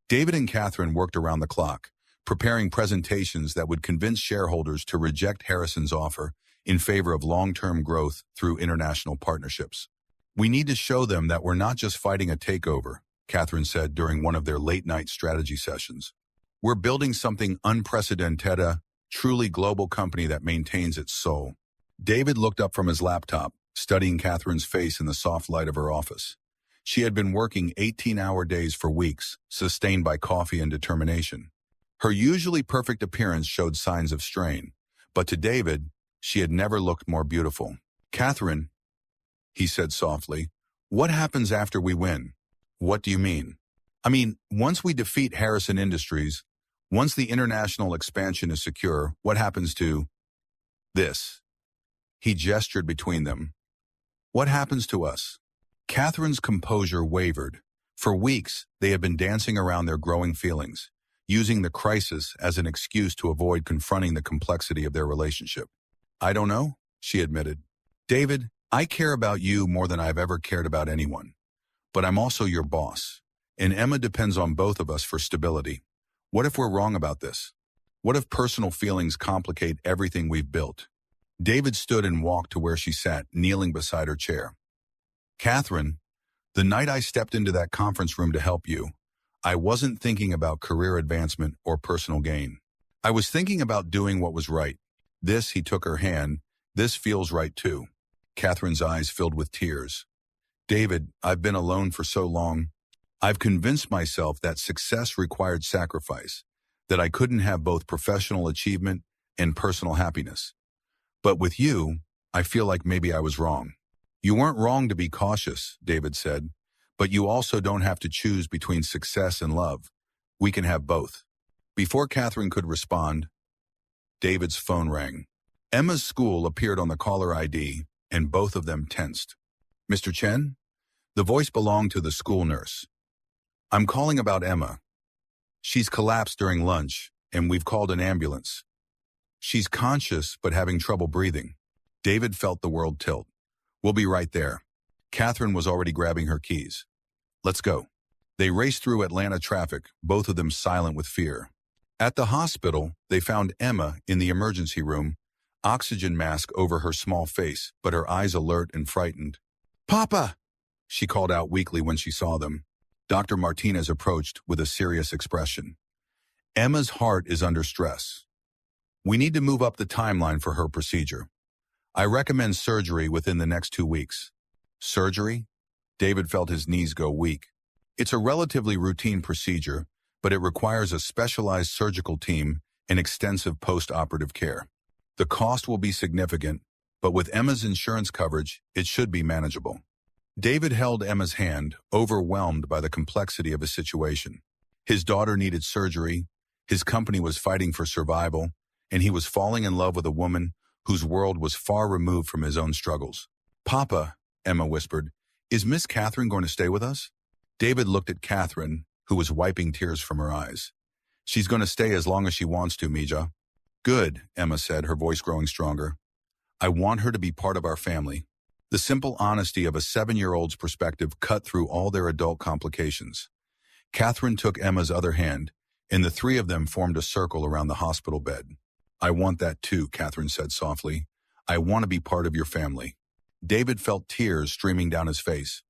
David and Catherine worked around the clock, preparing presentations that would convince shareholders to reject Harrison's offer in favor of long-term growth through international partnerships. "We need to show them that we're not just fighting a takeover," Catherine said during one of their late-night strategy sessions. "We're building something unprecedented, a truly global company that maintains its soul." David looked up from his laptop, studying Catherine's face in the soft light of her office. She had been working 18-hour days for weeks, sustained by coffee and determination. Her usually perfect appearance showed signs of strain, but to David, she had never looked more beautiful. "Catherine," he said softly, "what happens after we win?" "What do you mean?" "I mean, once we defeat Harrison Industries, once the international expansion is secure, what happens to this?" He gestured between them. "What happens to us?" Catherine's composure wavered. For weeks, they had been dancing around their growing feelings, using the crisis as an excuse to avoid confronting the complexity of their relationship. "I don't know," she admitted. "David, I care about you more than I've ever cared about anyone. But I'm also your boss, and Emma depends on both of us for stability. What if we're wrong about this? What if personal feelings complicate everything we've built?" David stood and walked to where she sat, kneeling beside her chair. "Catherine, the night I stepped into that conference room to help you, I wasn't thinking about career advancement or personal gain. I was thinking about doing what was right. This," he took her hand, "this feels right too." Catherine's eyes filled with tears. "David, I've been alone for so long. I've convinced myself that success required sacrifice, that I couldn't have both professional achievement and personal happiness. But with you, I feel like maybe I was wrong." "You weren't wrong to be cautious," David said, "but you also don't have to choose between success and love. We can have both." Before Catherine could respond, David's phone rang. Emma's school appeared on the caller ID, and both of them tensed. "Mr. Chen?" The voice belonged to the school nurse. "I'm calling about Emma. She's collapsed during lunch, and we've called an ambulance. She's conscious but having trouble breathing." David felt the world tilt. "We'll be right there." Catherine was already grabbing her keys. "Let's go." They raced through Atlanta traffic, both of them silent with fear. At the hospital, they found Emma in the emergency room, oxygen mask over her small face, but her eyes alert and frightened. "Papa!" she called out weakly when she saw them. Dr. Martinez approached with a serious expression. "Emma's heart is under stress. We need to move up the timeline for her procedure. I recommend surgery within the next 2 weeks." "Surgery?" David felt his knees go weak. "It's a relatively routine procedure, but it requires a specialized surgical team and extensive post-operative care. The cost will be significant, but with Emma's insurance coverage, it should be manageable. David held Emma's hand, overwhelmed by the complexity of his situation. His daughter needed surgery, his company was fighting for survival, and he was falling in love with a woman whose world was far removed from his own struggles. "Papa," Emma whispered, "is Miss Catherine going to stay with us?" David looked at Catherine, who was wiping tears from her eyes. "She's going to stay as long as she wants to, Mija." "Good," Emma said, her voice growing stronger. "I want her to be part of our family." The simple honesty of a 7-year-old's perspective cut through all their adult complications. Catherine took Emma's other hand, and the three of them formed a circle around the hospital bed. "I want that too," Catherine said softly. "I want to be part of your family." David felt tears streaming down his face.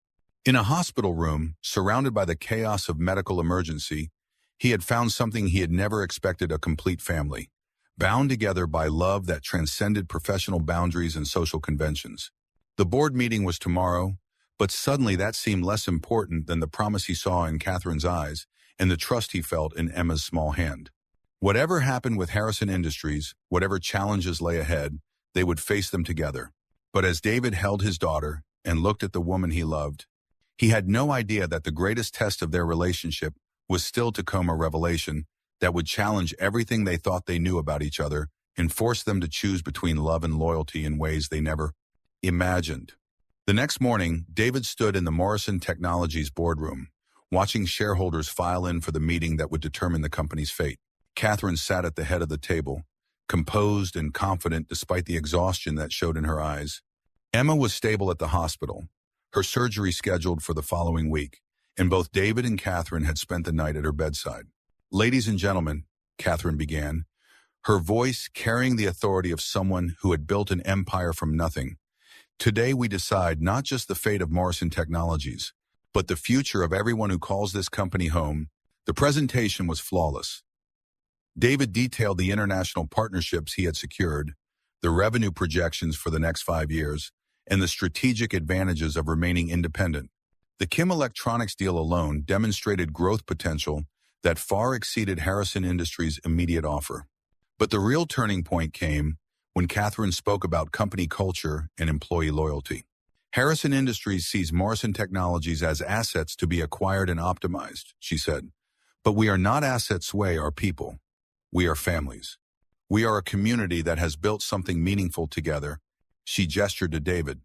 In a hospital room, surrounded by the chaos of medical emergency, he had found something he had never expected: a complete family, bound together by love that transcended professional boundaries and social conventions. The board meeting was tomorrow, but suddenly that seemed less important than the promise he saw in Catherine's eyes and the trust he felt in Emma's small hand. Whatever happened with Harrison Industries, whatever challenges lay ahead, they would face them together. But as David held his daughter and looked at the woman he loved, he had no idea that the greatest test of their relationship was still to come: a revelation that would challenge everything they thought they knew about each other and force them to choose between love and loyalty in ways they never imagined. The next morning, David stood in the Morrison Technologies boardroom, watching shareholders file in for the meeting that would determine the company's fate. Catherine sat at the head of the table, composed and confident despite the exhaustion that showed in her eyes. Emma was stable at the hospital, her surgery scheduled for the following week, and both David and Catherine had spent the night at her bedside. "Ladies and gentlemen," Catherine began, her voice carrying the authority of someone who had built an empire from nothing, "today we decide not just the fate of Morrison Technologies, but the future of everyone who calls this company home." The presentation was flawless. David detailed the international partnerships he had secured, the revenue projections for the next 5 years, and the strategic advantages of remaining independent. The Kim Electronics deal alone demonstrated growth potential that far exceeded Harrison Industries' immediate offer. But the real turning point came when Catherine spoke about company culture and employee loyalty. "Harrison Industries sees Morrison Technologies as assets to be acquired and optimized," she said. "But we are not assets, we are people. We are families. We are a community that has built something meaningful together." She gestured to David.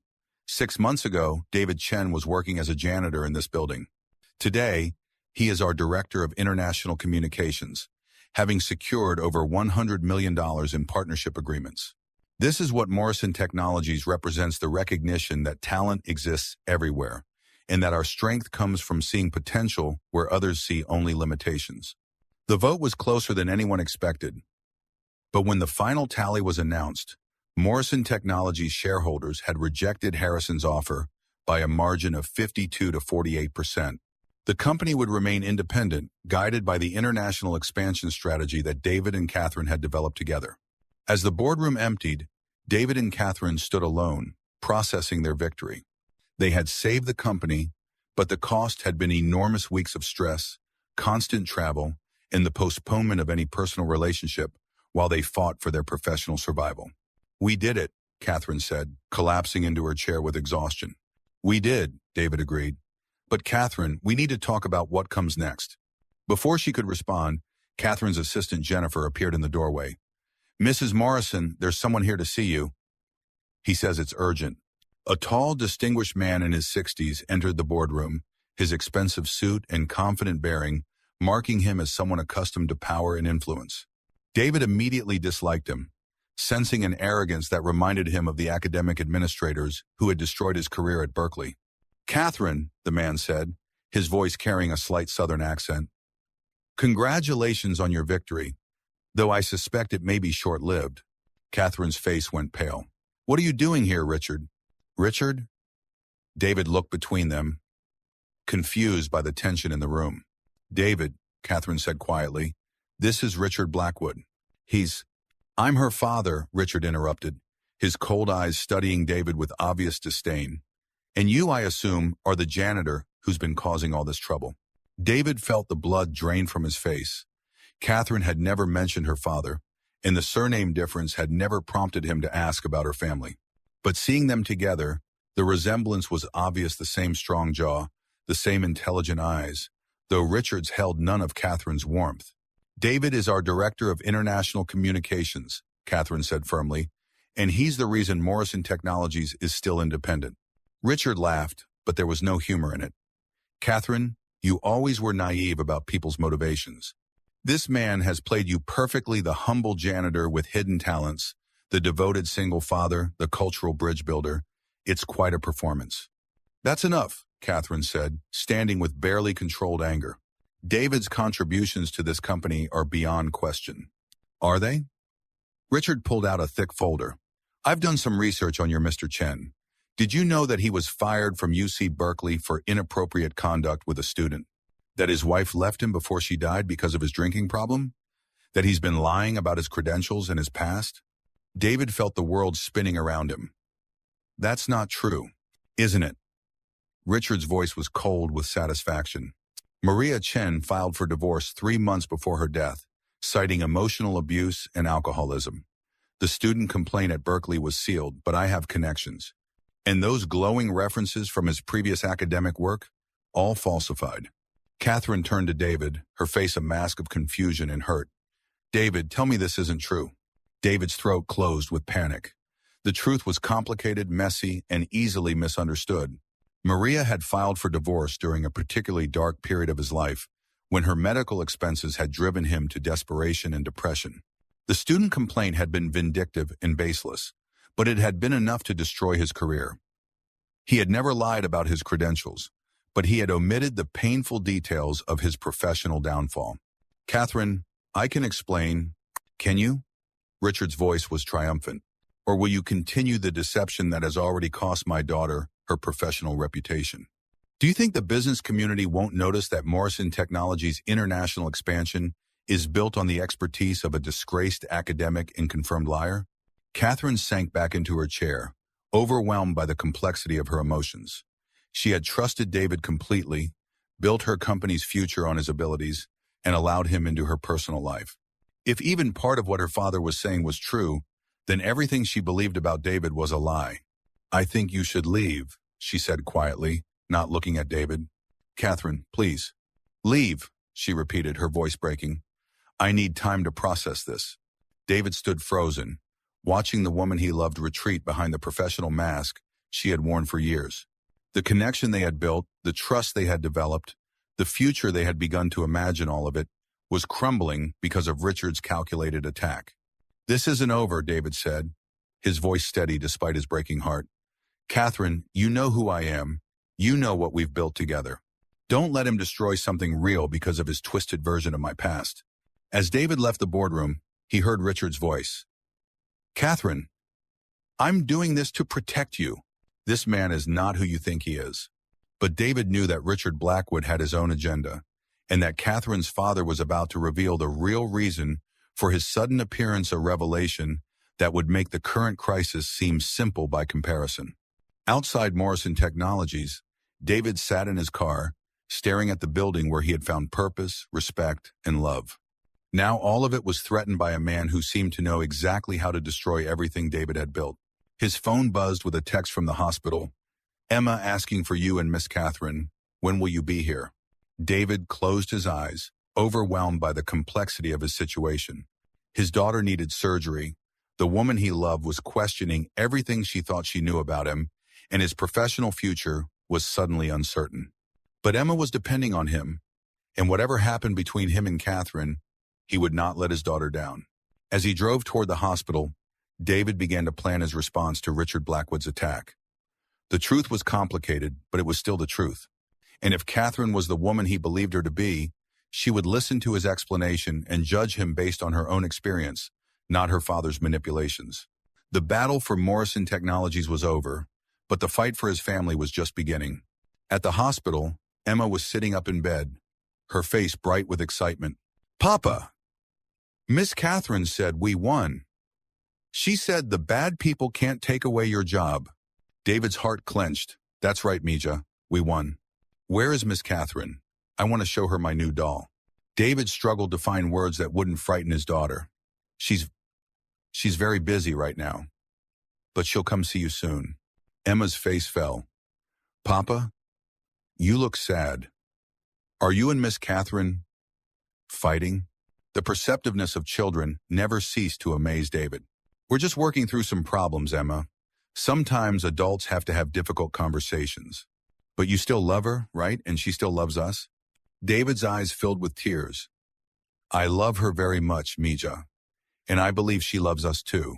6 months ago, David Chen was working as a janitor in this building. Today, he is our Director of International Communications, having secured over $100 million in partnership agreements. This is what Morrison Technologies represents: the recognition that talent exists everywhere, and that our strength comes from seeing potential where others see only limitations. The vote was closer than anyone expected. But when the final tally was announced, Morrison Technologies shareholders had rejected Harrison's offer by a margin of 52 to 48%. The company would remain independent, guided by the international expansion strategy that David and Catherine had developed together. As the boardroom emptied, David and Catherine stood alone, processing their victory. They had saved the company, but the cost had been enormous weeks of stress, constant travel, and the postponement of any personal relationship while they fought for their professional survival. "We did it," Catherine said, collapsing into her chair with exhaustion. "We did," David agreed. "But Catherine, we need to talk about what comes next." Before she could respond, Catherine's assistant Jennifer appeared in the doorway. "Mrs. Morrison, there's someone here to see you." "He says it's urgent." A tall, distinguished man in his 60s entered the boardroom, his expensive suit and confident bearing marking him as someone accustomed to power and influence. David immediately disliked him, sensing an arrogance that reminded him of the academic administrators who had destroyed his career at Berkeley. "Catherine," the man said, his voice carrying a slight Southern accent, "congratulations on your victory, though I suspect it may be short-lived." Catherine's face went pale. "What are you doing here, Richard?" "Richard?" David looked between them, confused by the tension in the room. "David," Catherine said quietly, "this is Richard Blackwood. He's—" "I'm her father," Richard interrupted, his cold eyes studying David with obvious disdain. "And you, I assume, are the janitor who's been causing all this trouble." David felt the blood drain from his face. Catherine had never mentioned her father, and the surname difference had never prompted him to ask about her family. But seeing them together, the resemblance was obvious, the same strong jaw, the same intelligent eyes, though Richards held none of Catherine's warmth. David is our Director of International Communications, Catherine said firmly, and he's the reason Morrison Technologies is still independent. Richard laughed, but there was no humor in it. Catherine, you always were naive about people's motivations. This man has played you perfectly, the humble janitor with hidden talents, the devoted single father, the cultural bridge builder. It's quite a performance. That's enough, Catherine said, standing with barely controlled anger. David's contributions to this company are beyond question. Are they? Richard pulled out a thick folder. I've done some research on your Mr. Chen. Did you know that he was fired from UC Berkeley for inappropriate conduct with a student? That his wife left him before she died because of his drinking problem? That he's been lying about his credentials and his past? David felt the world spinning around him. That's not true, isn't it? Richard's voice was cold with satisfaction. Maria Chen filed for divorce 3 months before her death, citing emotional abuse and alcoholism. The student complaint at Berkeley was sealed, but I have connections. And those glowing references from his previous academic work? All falsified. Catherine turned to David, her face a mask of confusion and hurt. David, tell me this isn't true. David's throat closed with panic. The truth was complicated, messy, and easily misunderstood. Maria had filed for divorce during a particularly dark period of his life, when her medical expenses had driven him to desperation and depression. The student complaint had been vindictive and baseless, but it had been enough to destroy his career. He had never lied about his credentials, but he had omitted the painful details of his professional downfall. Catherine, I can explain. Can you? Richard's voice was triumphant. Or will you continue the deception that has already cost my daughter her professional reputation? Do you think the business community won't notice that Morrison Technologies' international expansion is built on the expertise of a disgraced academic and confirmed liar? Catherine sank back into her chair, overwhelmed by the complexity of her emotions. She had trusted David completely, built her company's future on his abilities, and allowed him into her personal life. If even part of what her father was saying was true, then everything she believed about David was a lie. I think you should leave, she said quietly, not looking at David. Catherine, please. Leave, she repeated, her voice breaking. I need time to process this. David stood frozen, watching the woman he loved retreat behind the professional mask she had worn for years. The connection they had built, the trust they had developed, the future they had begun to imagine, all of it, was crumbling because of Richard's calculated attack. This isn't over, David said, his voice steady despite his breaking heart. Catherine, you know who I am. You know what we've built together. Don't let him destroy something real because of his twisted version of my past. As David left the boardroom, he heard Richard's voice. Catherine, I'm doing this to protect you. This man is not who you think he is. But David knew that Richard Blackwood had his own agenda, and that Catherine's father was about to reveal the real reason for his sudden appearance, a revelation that would make the current crisis seem simple by comparison. Outside Morrison Technologies, David sat in his car, staring at the building where he had found purpose, respect, and love. Now all of it was threatened by a man who seemed to know exactly how to destroy everything David had built. His phone buzzed with a text from the hospital. Emma asking for you and Miss Catherine. When will you be here? David closed his eyes, overwhelmed by the complexity of his situation. His daughter needed surgery. The woman he loved was questioning everything she thought she knew about him, and his professional future was suddenly uncertain. But Emma was depending on him, and whatever happened between him and Catherine, he would not let his daughter down. As he drove toward the hospital, David began to plan his response to Richard Blackwood's attack. The truth was complicated, but it was still the truth. And if Catherine was the woman he believed her to be, she would listen to his explanation and judge him based on her own experience, not her father's manipulations. The battle for Morrison Technologies was over, but the fight for his family was just beginning. At the hospital, Emma was sitting up in bed, her face bright with excitement. Papa! Miss Catherine said we won. She said the bad people can't take away your job. David's heart clenched. That's right, Mija. We won. Where is Miss Catherine? I want to show her my new doll. David struggled to find words that wouldn't frighten his daughter. She's very busy right now. but she'll come see you soon. Emma's face fell. Papa, you look sad. Are you and Miss Catherine fighting? The perceptiveness of children never ceased to amaze David. We're just working through some problems, Emma. Sometimes adults have to have difficult conversations. But you still love her, right? And she still loves us? David's eyes filled with tears. I love her very much, Mija. And I believe she loves us too.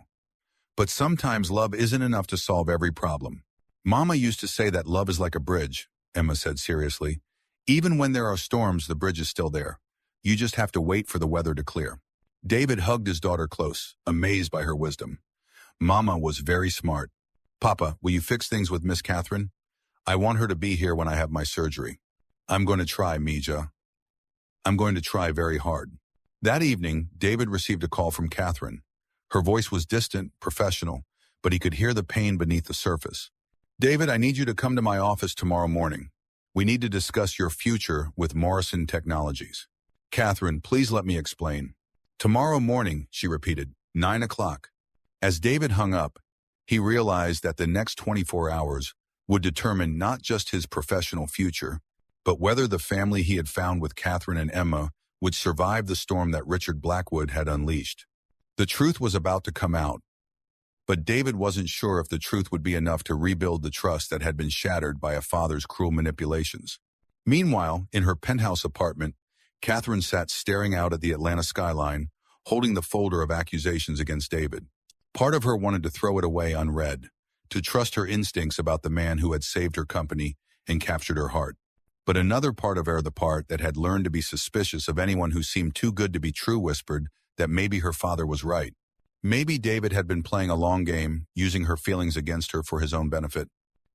But sometimes love isn't enough to solve every problem. Mama used to say that love is like a bridge, Emma said seriously. Even when there are storms, the bridge is still there. You just have to wait for the weather to clear. David hugged his daughter close, amazed by her wisdom. Mama was very smart. Papa, will you fix things with Miss Catherine? I want her to be here when I have my surgery. I'm going to try, Mija. I'm going to try very hard. That evening, David received a call from Catherine. Her voice was distant, professional, but he could hear the pain beneath the surface. David, I need you to come to my office tomorrow morning. We need to discuss your future with Morrison Technologies. Catherine, please let me explain. Tomorrow morning, she repeated, 9 o'clock. As David hung up, he realized that the next 24 hours would determine not just his professional future, but whether the family he had found with Catherine and Emma would survive the storm that Richard Blackwood had unleashed. The truth was about to come out, but David wasn't sure if the truth would be enough to rebuild the trust that had been shattered by a father's cruel manipulations. Meanwhile, in her penthouse apartment, Catherine sat staring out at the Atlanta skyline, holding the folder of accusations against David. Part of her wanted to throw it away unread, to trust her instincts about the man who had saved her company and captured her heart. But another part of her, the part that had learned to be suspicious of anyone who seemed too good to be true, whispered that maybe her father was right. Maybe David had been playing a long game, using her feelings against her for his own benefit.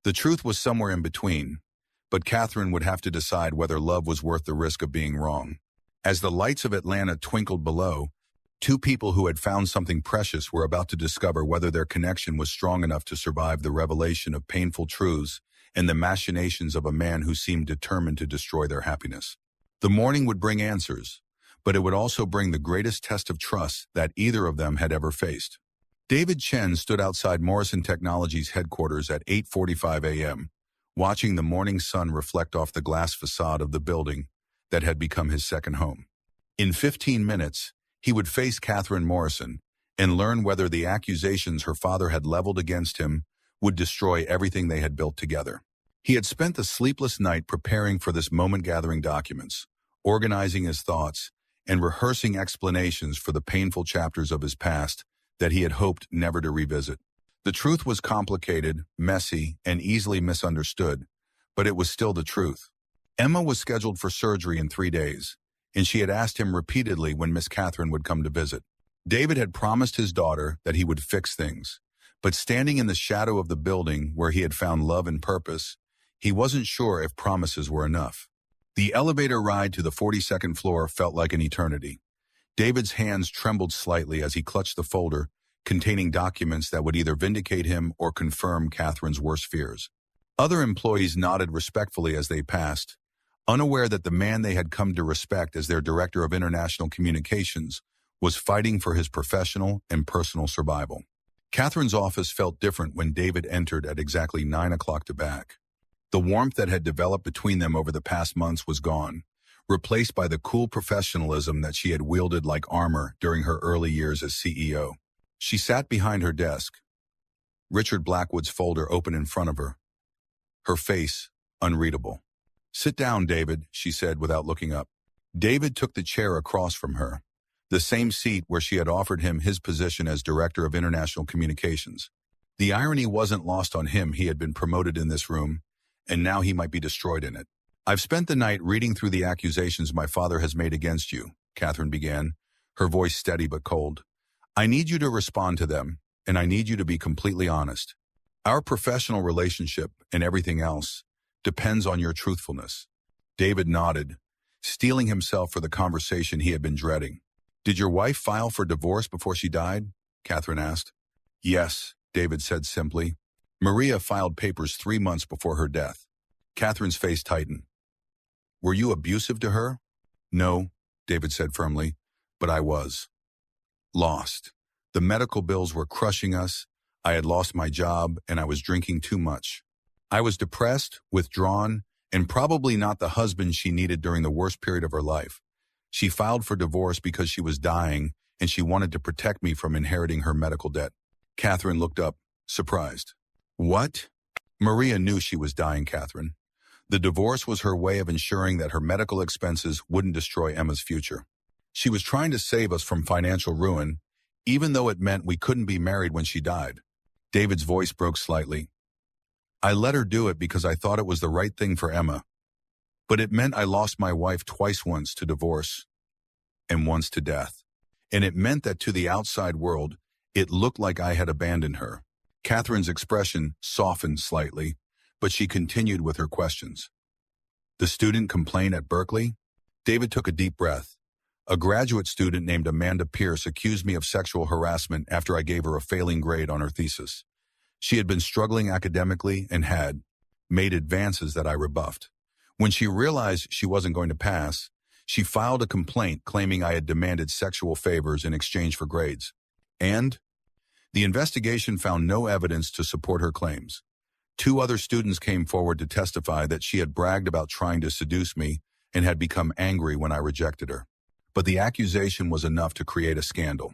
The truth was somewhere in between, but Catherine would have to decide whether love was worth the risk of being wrong. As the lights of Atlanta twinkled below, two people who had found something precious were about to discover whether their connection was strong enough to survive the revelation of painful truths and the machinations of a man who seemed determined to destroy their happiness. The morning would bring answers, but it would also bring the greatest test of trust that either of them had ever faced. David Chen stood outside Morrison Technologies headquarters at 8:45 a.m., watching the morning sun reflect off the glass facade of the building that had become his second home. In 15 minutes, he would face Catherine Morrison and learn whether the accusations her father had leveled against him would destroy everything they had built together. He had spent the sleepless night preparing for this moment, gathering documents, organizing his thoughts, and rehearsing explanations for the painful chapters of his past that he had hoped never to revisit. The truth was complicated, messy, and easily misunderstood, but it was still the truth. Emma was scheduled for surgery in 3 days, and she had asked him repeatedly when Miss Catherine would come to visit. David had promised his daughter that he would fix things, but standing in the shadow of the building where he had found love and purpose, he wasn't sure if promises were enough. The elevator ride to the 42nd floor felt like an eternity. David's hands trembled slightly as he clutched the folder containing documents that would either vindicate him or confirm Catherine's worst fears. Other employees nodded respectfully as they passed, unaware that the man they had come to respect as their director of international communications was fighting for his professional and personal survival. Catherine's office felt different when David entered at exactly 9 o'clock to back. The warmth that had developed between them over the past months was gone, replaced by the cool professionalism that she had wielded like armor during her early years as CEO. She sat behind her desk, Richard Blackwood's folder open in front of her, her face unreadable. "Sit down, David," she said without looking up. David took the chair across from her, the same seat where she had offered him his position as Director of International Communications. The irony wasn't lost on him. He had been promoted in this room, and now he might be destroyed in it. "I've spent the night reading through the accusations my father has made against you," Catherine began, her voice steady but cold. "I need you to respond to them, and I need you to be completely honest. Our professional relationship and everything else depends on your truthfulness." David nodded, steeling himself for the conversation he had been dreading. "Did your wife file for divorce before she died?" Catherine asked. "Yes," David said simply. "Maria filed papers 3 months before her death." Catherine's face tightened. "Were you abusive to her?" "No," David said firmly, "but I was. Lost. The medical bills were crushing us. I had lost my job, and I was drinking too much. I was depressed, withdrawn, and probably not the husband she needed during the worst period of her life. She filed for divorce because she was dying, and she wanted to protect me from inheriting her medical debt. Catherine looked up, surprised. What? Maria knew she was dying, Catherine. The divorce was her way of ensuring that her medical expenses wouldn't destroy Emma's future. She was trying to save us from financial ruin, even though it meant we couldn't be married when she died. David's voice broke slightly. I let her do it because I thought it was the right thing for Emma. But it meant I lost my wife twice, once to divorce and once to death. And it meant that to the outside world, it looked like I had abandoned her. Catherine's expression softened slightly, but she continued with her questions. The student complained at Berkeley? David took a deep breath. A graduate student named Amanda Pierce accused me of sexual harassment after I gave her a failing grade on her thesis. She had been struggling academically and had made advances that I rebuffed. When she realized she wasn't going to pass, she filed a complaint claiming I had demanded sexual favors in exchange for grades. And the investigation found no evidence to support her claims. 2 other students came forward to testify that she had bragged about trying to seduce me and had become angry when I rejected her. But the accusation was enough to create a scandal.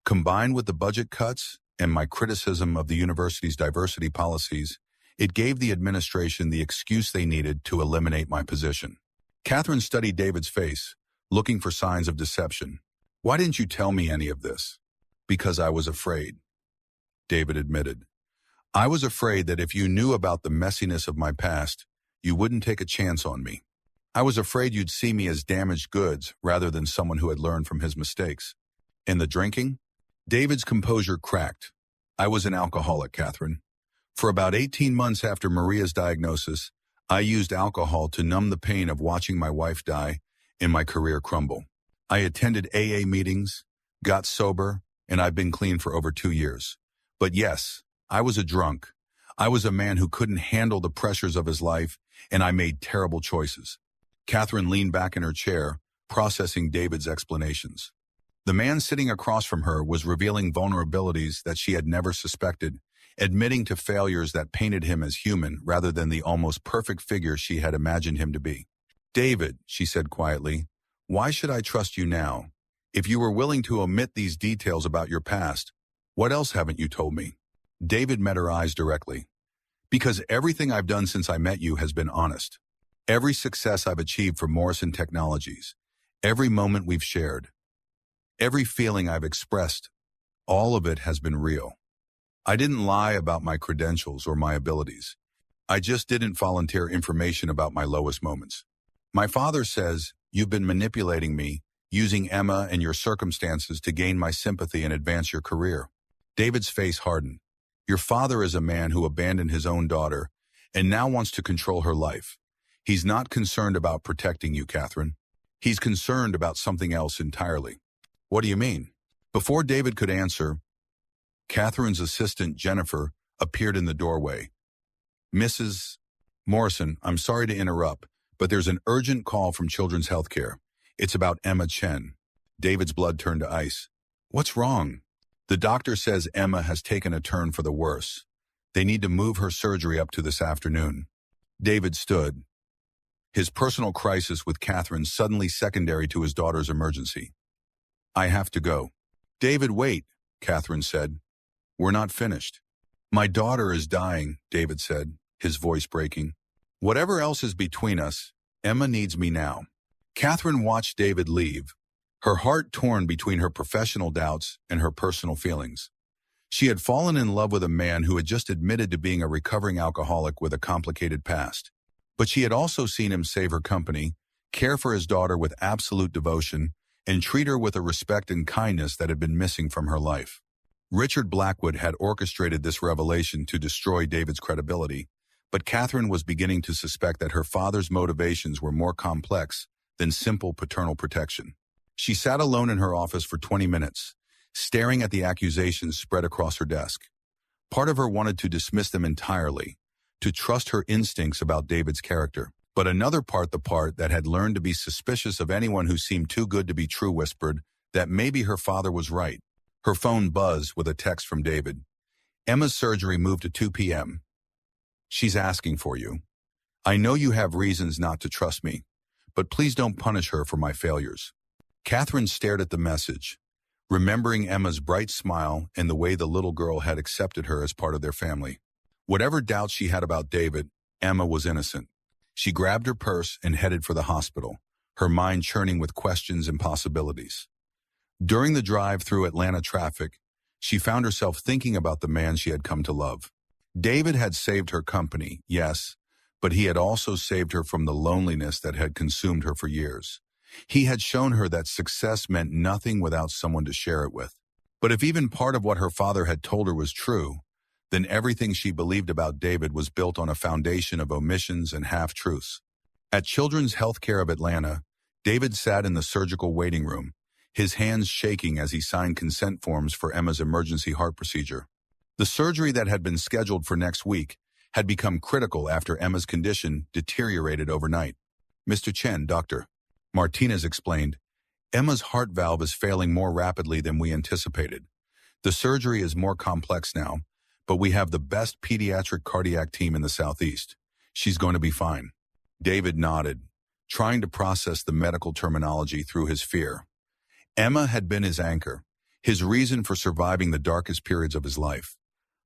Combined with the budget cuts and my criticism of the university's diversity policies, it gave the administration the excuse they needed to eliminate my position. Catherine studied David's face, looking for signs of deception. Why didn't you tell me any of this? Because I was afraid, David admitted. I was afraid that if you knew about the messiness of my past, you wouldn't take a chance on me. I was afraid you'd see me as damaged goods rather than someone who had learned from his mistakes. And the drinking? David's composure cracked. I was an alcoholic, Catherine. For about 18 months after Maria's diagnosis, I used alcohol to numb the pain of watching my wife die and my career crumble. I attended AA meetings, got sober, and I've been clean for over 2 years. But yes, I was a drunk. I was a man who couldn't handle the pressures of his life, and I made terrible choices. Catherine leaned back in her chair, processing David's explanations. The man sitting across from her was revealing vulnerabilities that she had never suspected, admitting to failures that painted him as human rather than the almost perfect figure she had imagined him to be. David, she said quietly, why should I trust you now? If you were willing to omit these details about your past, what else haven't you told me? David met her eyes directly. Because everything I've done since I met you has been honest. Every success I've achieved for Morrison Technologies, every moment we've shared, every feeling I've expressed, all of it has been real. I didn't lie about my credentials or my abilities. I just didn't volunteer information about my lowest moments. My father says, you've been manipulating me, using Emma and your circumstances to gain my sympathy and advance your career. David's face hardened. Your father is a man who abandoned his own daughter and now wants to control her life. He's not concerned about protecting you, Catherine. He's concerned about something else entirely. What do you mean? Before David could answer, Catherine's assistant, Jennifer, appeared in the doorway. Mrs. Morrison, I'm sorry to interrupt, but there's an urgent call from Children's Healthcare. It's about Emma Chen. David's blood turned to ice. What's wrong? The doctor says Emma has taken a turn for the worse. They need to move her surgery up to this afternoon. David stood. His personal crisis with Catherine suddenly secondary to his daughter's emergency. I have to go. David, wait, Catherine said. We're not finished. My daughter is dying, David said, his voice breaking. Whatever else is between us, Emma needs me now. Catherine watched David leave, her heart torn between her professional doubts and her personal feelings. She had fallen in love with a man who had just admitted to being a recovering alcoholic with a complicated past. But she had also seen him save her company, care for his daughter with absolute devotion, and treat her with a respect and kindness that had been missing from her life. Richard Blackwood had orchestrated this revelation to destroy David's credibility, but Catherine was beginning to suspect that her father's motivations were more complex than simple paternal protection. She sat alone in her office for 20 minutes, staring at the accusations spread across her desk. Part of her wanted to dismiss them entirely, to trust her instincts about David's character. But another part, the part that had learned to be suspicious of anyone who seemed too good to be true, whispered that maybe her father was right. Her phone buzzed with a text from David. Emma's surgery moved to 2 p.m. She's asking for you. I know you have reasons not to trust me, but please don't punish her for my failures. Catherine stared at the message, remembering Emma's bright smile and the way the little girl had accepted her as part of their family. Whatever doubts she had about David, Emma was innocent. She grabbed her purse and headed for the hospital, her mind churning with questions and possibilities. During the drive through Atlanta traffic, she found herself thinking about the man she had come to love. David had saved her company, yes, but he had also saved her from the loneliness that had consumed her for years. He had shown her that success meant nothing without someone to share it with. But if even part of what her father had told her was true, then everything she believed about David was built on a foundation of omissions and half-truths. At Children's Healthcare of Atlanta, David sat in the surgical waiting room, his hands shaking as he signed consent forms for Emma's emergency heart procedure. The surgery that had been scheduled for next week had become critical after Emma's condition deteriorated overnight. "Mr. Chen, doctor," Martinez explained, "Emma's heart valve is failing more rapidly than we anticipated. The surgery is more complex now, but we have the best pediatric cardiac team in the Southeast. She's going to be fine." David nodded, trying to process the medical terminology through his fear. Emma had been his anchor, his reason for surviving the darkest periods of his life.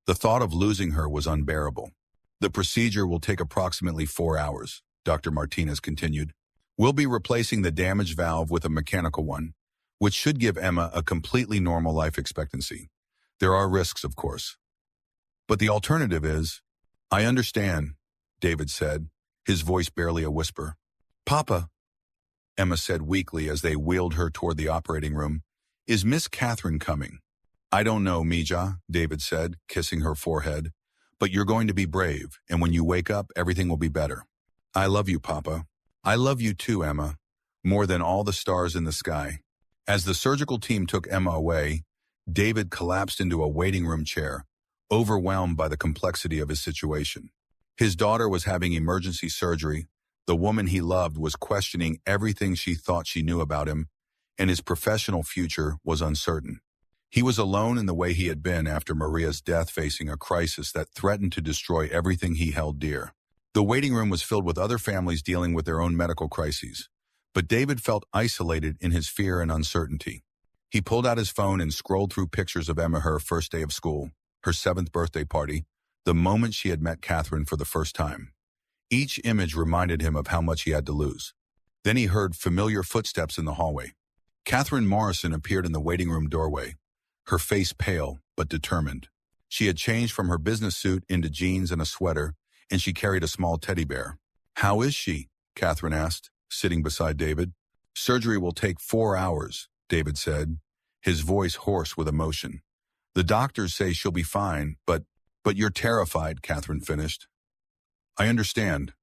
The thought of losing her was unbearable. "The procedure will take approximately 4 hours," Dr. Martinez continued. "We'll be replacing the damaged valve with a mechanical one, which should give Emma a completely normal life expectancy. There are risks, of course. But the alternative is—" "I understand," David said, his voice barely a whisper. "Papa," Emma said weakly as they wheeled her toward the operating room, "is Miss Catherine coming?" "I don't know, Mija," David said, kissing her forehead. "But you're going to be brave, and when you wake up, everything will be better." "I love you, Papa." "I love you too, Emma, more than all the stars in the sky." As the surgical team took Emma away, David collapsed into a waiting room chair, overwhelmed by the complexity of his situation. His daughter was having emergency surgery, the woman he loved was questioning everything she thought she knew about him, and his professional future was uncertain. He was alone in the way he had been after Maria's death, facing a crisis that threatened to destroy everything he held dear. The waiting room was filled with other families dealing with their own medical crises, but David felt isolated in his fear and uncertainty. He pulled out his phone and scrolled through pictures of Emma, her first day of school, her 7th birthday party, the moment she had met Catherine for the first time. Each image reminded him of how much he had to lose. Then he heard familiar footsteps in the hallway. Catherine Morrison appeared in the waiting room doorway, her face pale but determined. She had changed from her business suit into jeans and a sweater, and she carried a small teddy bear. "How is she?" Catherine asked, sitting beside David. "Surgery will take 4 hours," David said, his voice hoarse with emotion. "The doctors say she'll be fine, but you're terrified," Catherine finished. "I understand."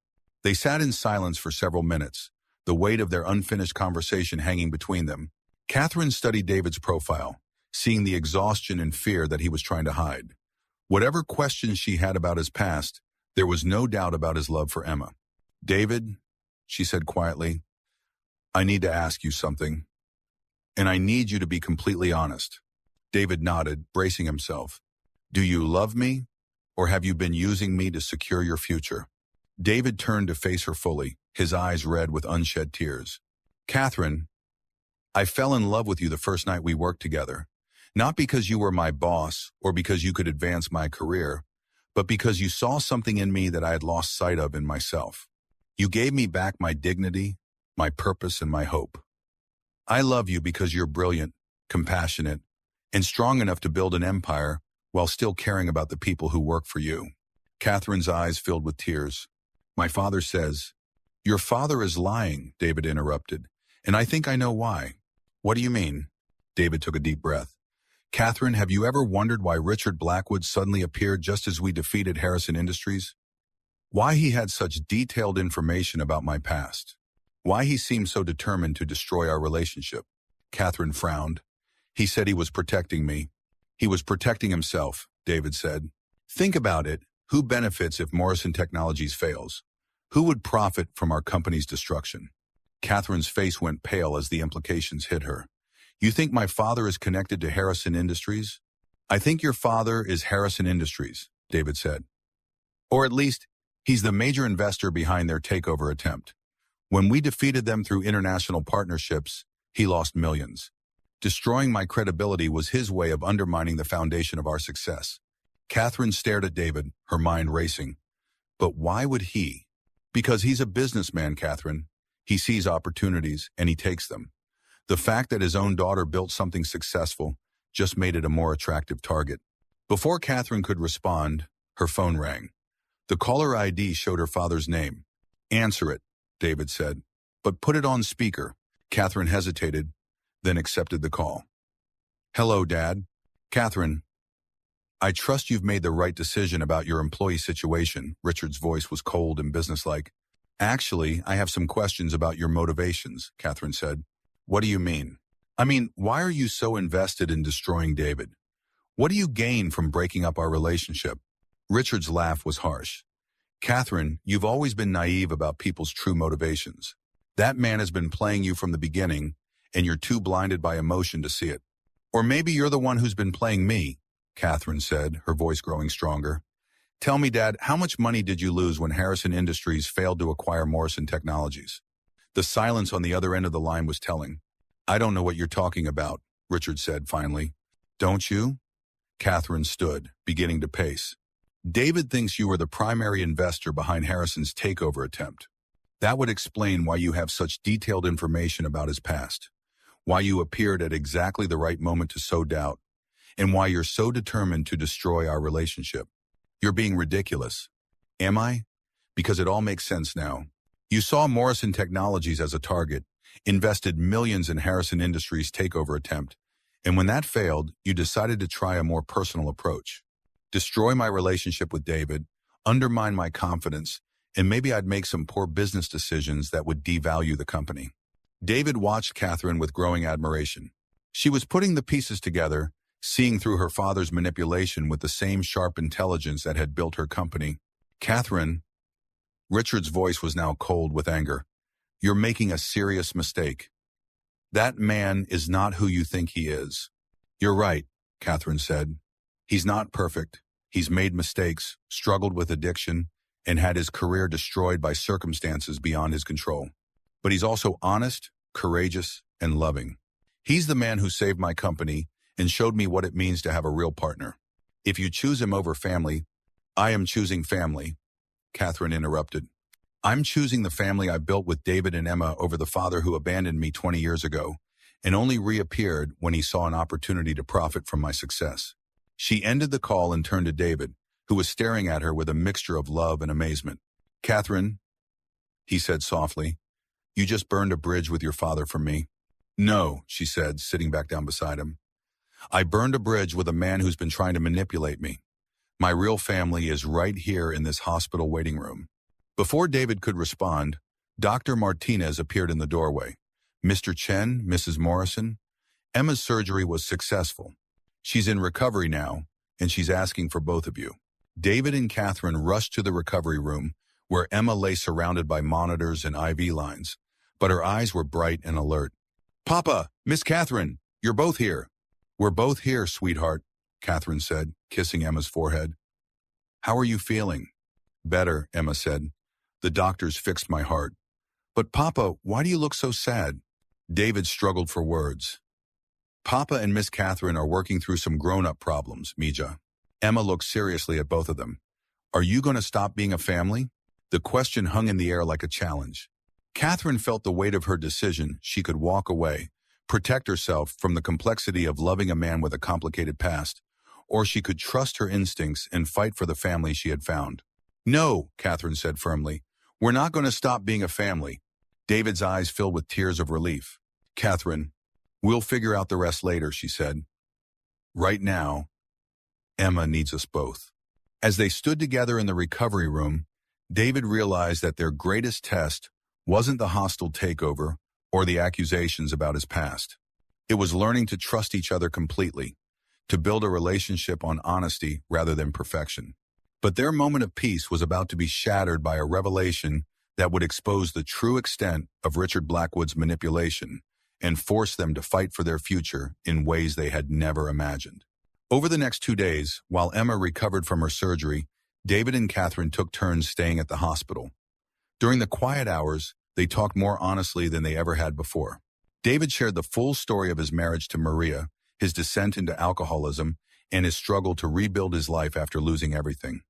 They sat in silence for several minutes, the weight of their unfinished conversation hanging between them. Catherine studied David's profile, seeing the exhaustion and fear that he was trying to hide. Whatever questions she had about his past, there was no doubt about his love for Emma. "David," she said quietly, "I need to ask you something, and I need you to be completely honest." David nodded, bracing himself. "Do you love me, or have you been using me to secure your future?" David turned to face her fully, his eyes red with unshed tears. "Catherine, I fell in love with you the first night we worked together. Not because you were my boss or because you could advance my career, but because you saw something in me that I had lost sight of in myself. You gave me back my dignity, my purpose, and my hope. I love you because you're brilliant, compassionate, and strong enough to build an empire while still caring about the people who work for you." Catherine's eyes filled with tears. "My father says—" "Your father is lying," David interrupted, "and I think I know why." "What do you mean?" David took a deep breath. "Catherine, have you ever wondered why Richard Blackwood suddenly appeared just as we defeated Harrison Industries? Why he had such detailed information about my past? Why he seemed so determined to destroy our relationship?" Catherine frowned. "He said he was protecting me." "He was protecting himself," David said. "Think about it. Who benefits if Morrison Technologies fails? Who would profit from our company's destruction?" Catherine's face went pale as the implications hit her. "You think my father is connected to Harrison Industries?" I think your father is Harrison Industries, David said. Or at least, he's the major investor behind their takeover attempt. When we defeated them through international partnerships, he lost millions. Destroying my credibility was his way of undermining the foundation of our success. Catherine stared at David, her mind racing. But why would he? Because he's a businessman, Catherine. He sees opportunities, and he takes them. The fact that his own daughter built something successful just made it a more attractive target. Before Catherine could respond, her phone rang. The caller ID showed her father's name. Answer it, David said, but put it on speaker. Catherine hesitated, then accepted the call. Hello, Dad. Catherine, I trust you've made the right decision about your employee situation. Richard's voice was cold and businesslike. Actually, I have some questions about your motivations, Catherine said. What do you mean? I mean, why are you so invested in destroying David? What do you gain from breaking up our relationship? Richard's laugh was harsh. Catherine, you've always been naive about people's true motivations. That man has been playing you from the beginning, and you're too blinded by emotion to see it. Or maybe you're the one who's been playing me, Catherine said, her voice growing stronger. Tell me, Dad, how much money did you lose when Harrison Industries failed to acquire Morrison Technologies? The silence on the other end of the line was telling. I don't know what you're talking about, Richard said finally. Don't you? Catherine stood, beginning to pace. David thinks you were the primary investor behind Harrison's takeover attempt. That would explain why you have such detailed information about his past, why you appeared at exactly the right moment to sow doubt, and why you're so determined to destroy our relationship. You're being ridiculous. Am I? Because it all makes sense now. You saw Morrison Technologies as a target, invested millions in Harrison Industries' takeover attempt, and when that failed, you decided to try a more personal approach. Destroy my relationship with David, undermine my confidence, and maybe I'd make some poor business decisions that would devalue the company. David watched Catherine with growing admiration. She was putting the pieces together, seeing through her father's manipulation with the same sharp intelligence that had built her company. Catherine, Richard's voice was now cold with anger. You're making a serious mistake. That man is not who you think he is. You're right, Catherine said. He's not perfect. He's made mistakes, struggled with addiction, and had his career destroyed by circumstances beyond his control. But he's also honest, courageous, and loving. He's the man who saved my company and showed me what it means to have a real partner. If you choose him over family, I am choosing family, Catherine interrupted. I'm choosing the family I built with David and Emma over the father who abandoned me 20 years ago and only reappeared when he saw an opportunity to profit from my success. She ended the call and turned to David, who was staring at her with a mixture of love and amazement. Catherine, he said softly, you just burned a bridge with your father for me. No, she said, sitting back down beside him. I burned a bridge with a man who's been trying to manipulate me. My real family is right here in this hospital waiting room. Before David could respond, Dr. Martinez appeared in the doorway. Mr. Chen, Mrs. Morrison, Emma's surgery was successful. She's in recovery now, and she's asking for both of you. David and Catherine rushed to the recovery room, where Emma lay surrounded by monitors and IV lines, but her eyes were bright and alert. Papa, Miss Catherine, you're both here. We're both here, sweetheart, Catherine said, kissing Emma's forehead. How are you feeling? Better, Emma said. The doctors fixed my heart. But Papa, why do you look so sad? David struggled for words. Papa and Miss Catherine are working through some grown-up problems, Mija. Emma looked seriously at both of them. Are you going to stop being a family? The question hung in the air like a challenge. Catherine felt the weight of her decision. She could walk away, protect herself from the complexity of loving a man with a complicated past, or she could trust her instincts and fight for the family she had found. No, Catherine said firmly. We're not going to stop being a family. David's eyes filled with tears of relief. Catherine, we'll figure out the rest later, she said. Right now, Emma needs us both. As they stood together in the recovery room, David realized that their greatest test wasn't the hostile takeover or the accusations about his past. It was learning to trust each other completely, to build a relationship on honesty rather than perfection. But their moment of peace was about to be shattered by a revelation that would expose the true extent of Richard Blackwood's manipulation and force them to fight for their future in ways they had never imagined. Over the next 2 days, while Emma recovered from her surgery, David and Catherine took turns staying at the hospital. During the quiet hours, they talked more honestly than they ever had before. David shared the full story of his marriage to Maria, his descent into alcoholism, and his struggle to rebuild his life after losing everything.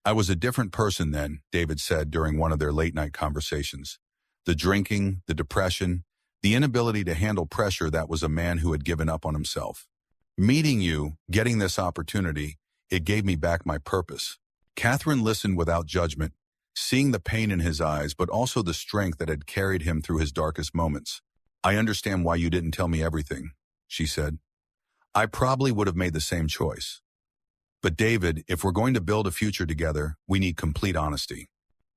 "I was a different person then," David said during one of their late-night conversations. "The drinking, the depression, the inability to handle pressure, that was a man who had given up on himself. Meeting you, getting this opportunity, it gave me back my purpose." Catherine listened without judgment, seeing the pain in his eyes, but also the strength that had carried him through his darkest moments. "I understand why you didn't tell me everything," she said. "I probably would have made the same choice. But David, if we're going to build a future together, we need complete honesty.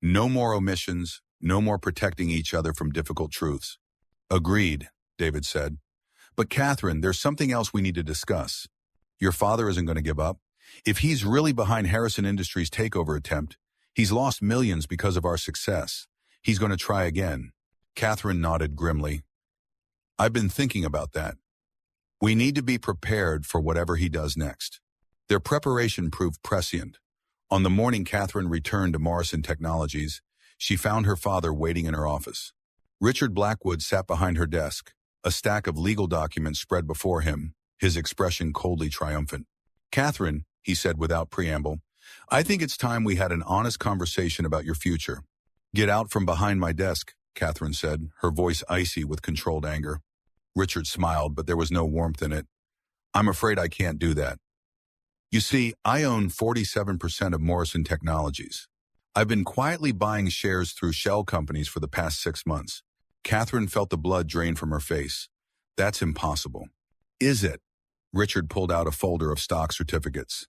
No more omissions, no more protecting each other from difficult truths." "Agreed," David said. "But Catherine, there's something else we need to discuss. Your father isn't going to give up. If he's really behind Harrison Industries' takeover attempt, he's lost millions because of our success. He's going to try again." Catherine nodded grimly. "I've been thinking about that. We need to be prepared for whatever he does next." Their preparation proved prescient. On the morning Catherine returned to Morrison Technologies, she found her father waiting in her office. Richard Blackwood sat behind her desk, a stack of legal documents spread before him, his expression coldly triumphant. "Catherine," he said without preamble, "I think it's time we had an honest conversation about your future." "Get out from behind my desk," Catherine said, her voice icy with controlled anger. Richard smiled, but there was no warmth in it. "I'm afraid I can't do that. You see, I own 47% of Morrison Technologies. I've been quietly buying shares through shell companies for the past 6 months." Catherine felt the blood drain from her face. "That's impossible." "Is it?" Richard pulled out a folder of stock certificates.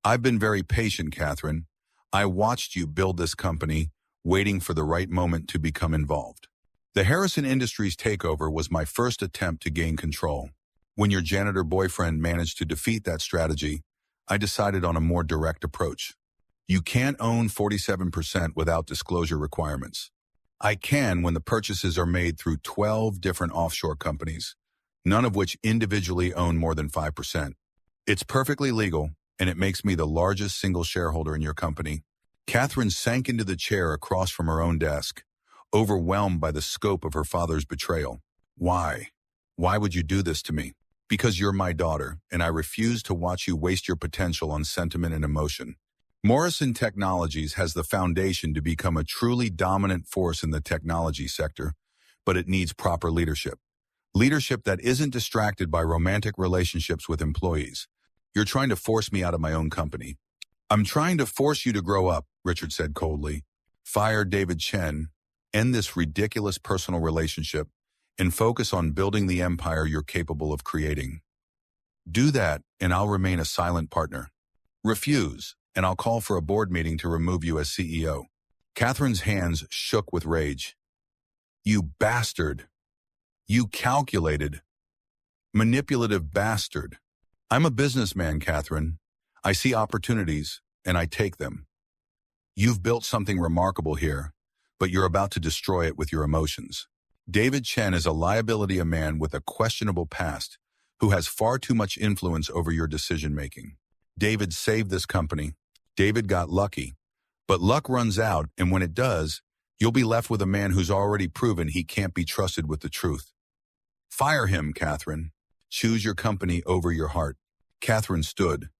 "I've been very patient, Catherine. I watched you build this company, waiting for the right moment to become involved. The Harrison Industries takeover was my first attempt to gain control. When your janitor boyfriend managed to defeat that strategy, I decided on a more direct approach. You can't own 47% without disclosure requirements. I can when the purchases are made through 12 different offshore companies, none of which individually own more than 5%. It's perfectly legal, and it makes me the largest single shareholder in your company." Catherine sank into the chair across from her own desk, overwhelmed by the scope of her father's betrayal. "Why? Why would you do this to me?" "Because you're my daughter, and I refuse to watch you waste your potential on sentiment and emotion. Morrison Technologies has the foundation to become a truly dominant force in the technology sector, but it needs proper leadership. Leadership that isn't distracted by romantic relationships with employees. You're trying to force me out of my own company." "I'm trying to force you to grow up," Richard said coldly. "Fire David Chen, end this ridiculous personal relationship, and focus on building the empire you're capable of creating. Do that, and I'll remain a silent partner. Refuse, and I'll call for a board meeting to remove you as CEO." Catherine's hands shook with rage. "You bastard! You calculated, manipulative bastard. I'm a businessman, Catherine. I see opportunities, and I take them. You've built something remarkable here, but you're about to destroy it with your emotions. David Chen is a liability, a man with a questionable past who has far too much influence over your decision-making. David saved this company. David got lucky. But luck runs out, and when it does, you'll be left with a man who's already proven he can't be trusted with the truth. Fire him, Catherine. Choose your company over your heart." Catherine stood,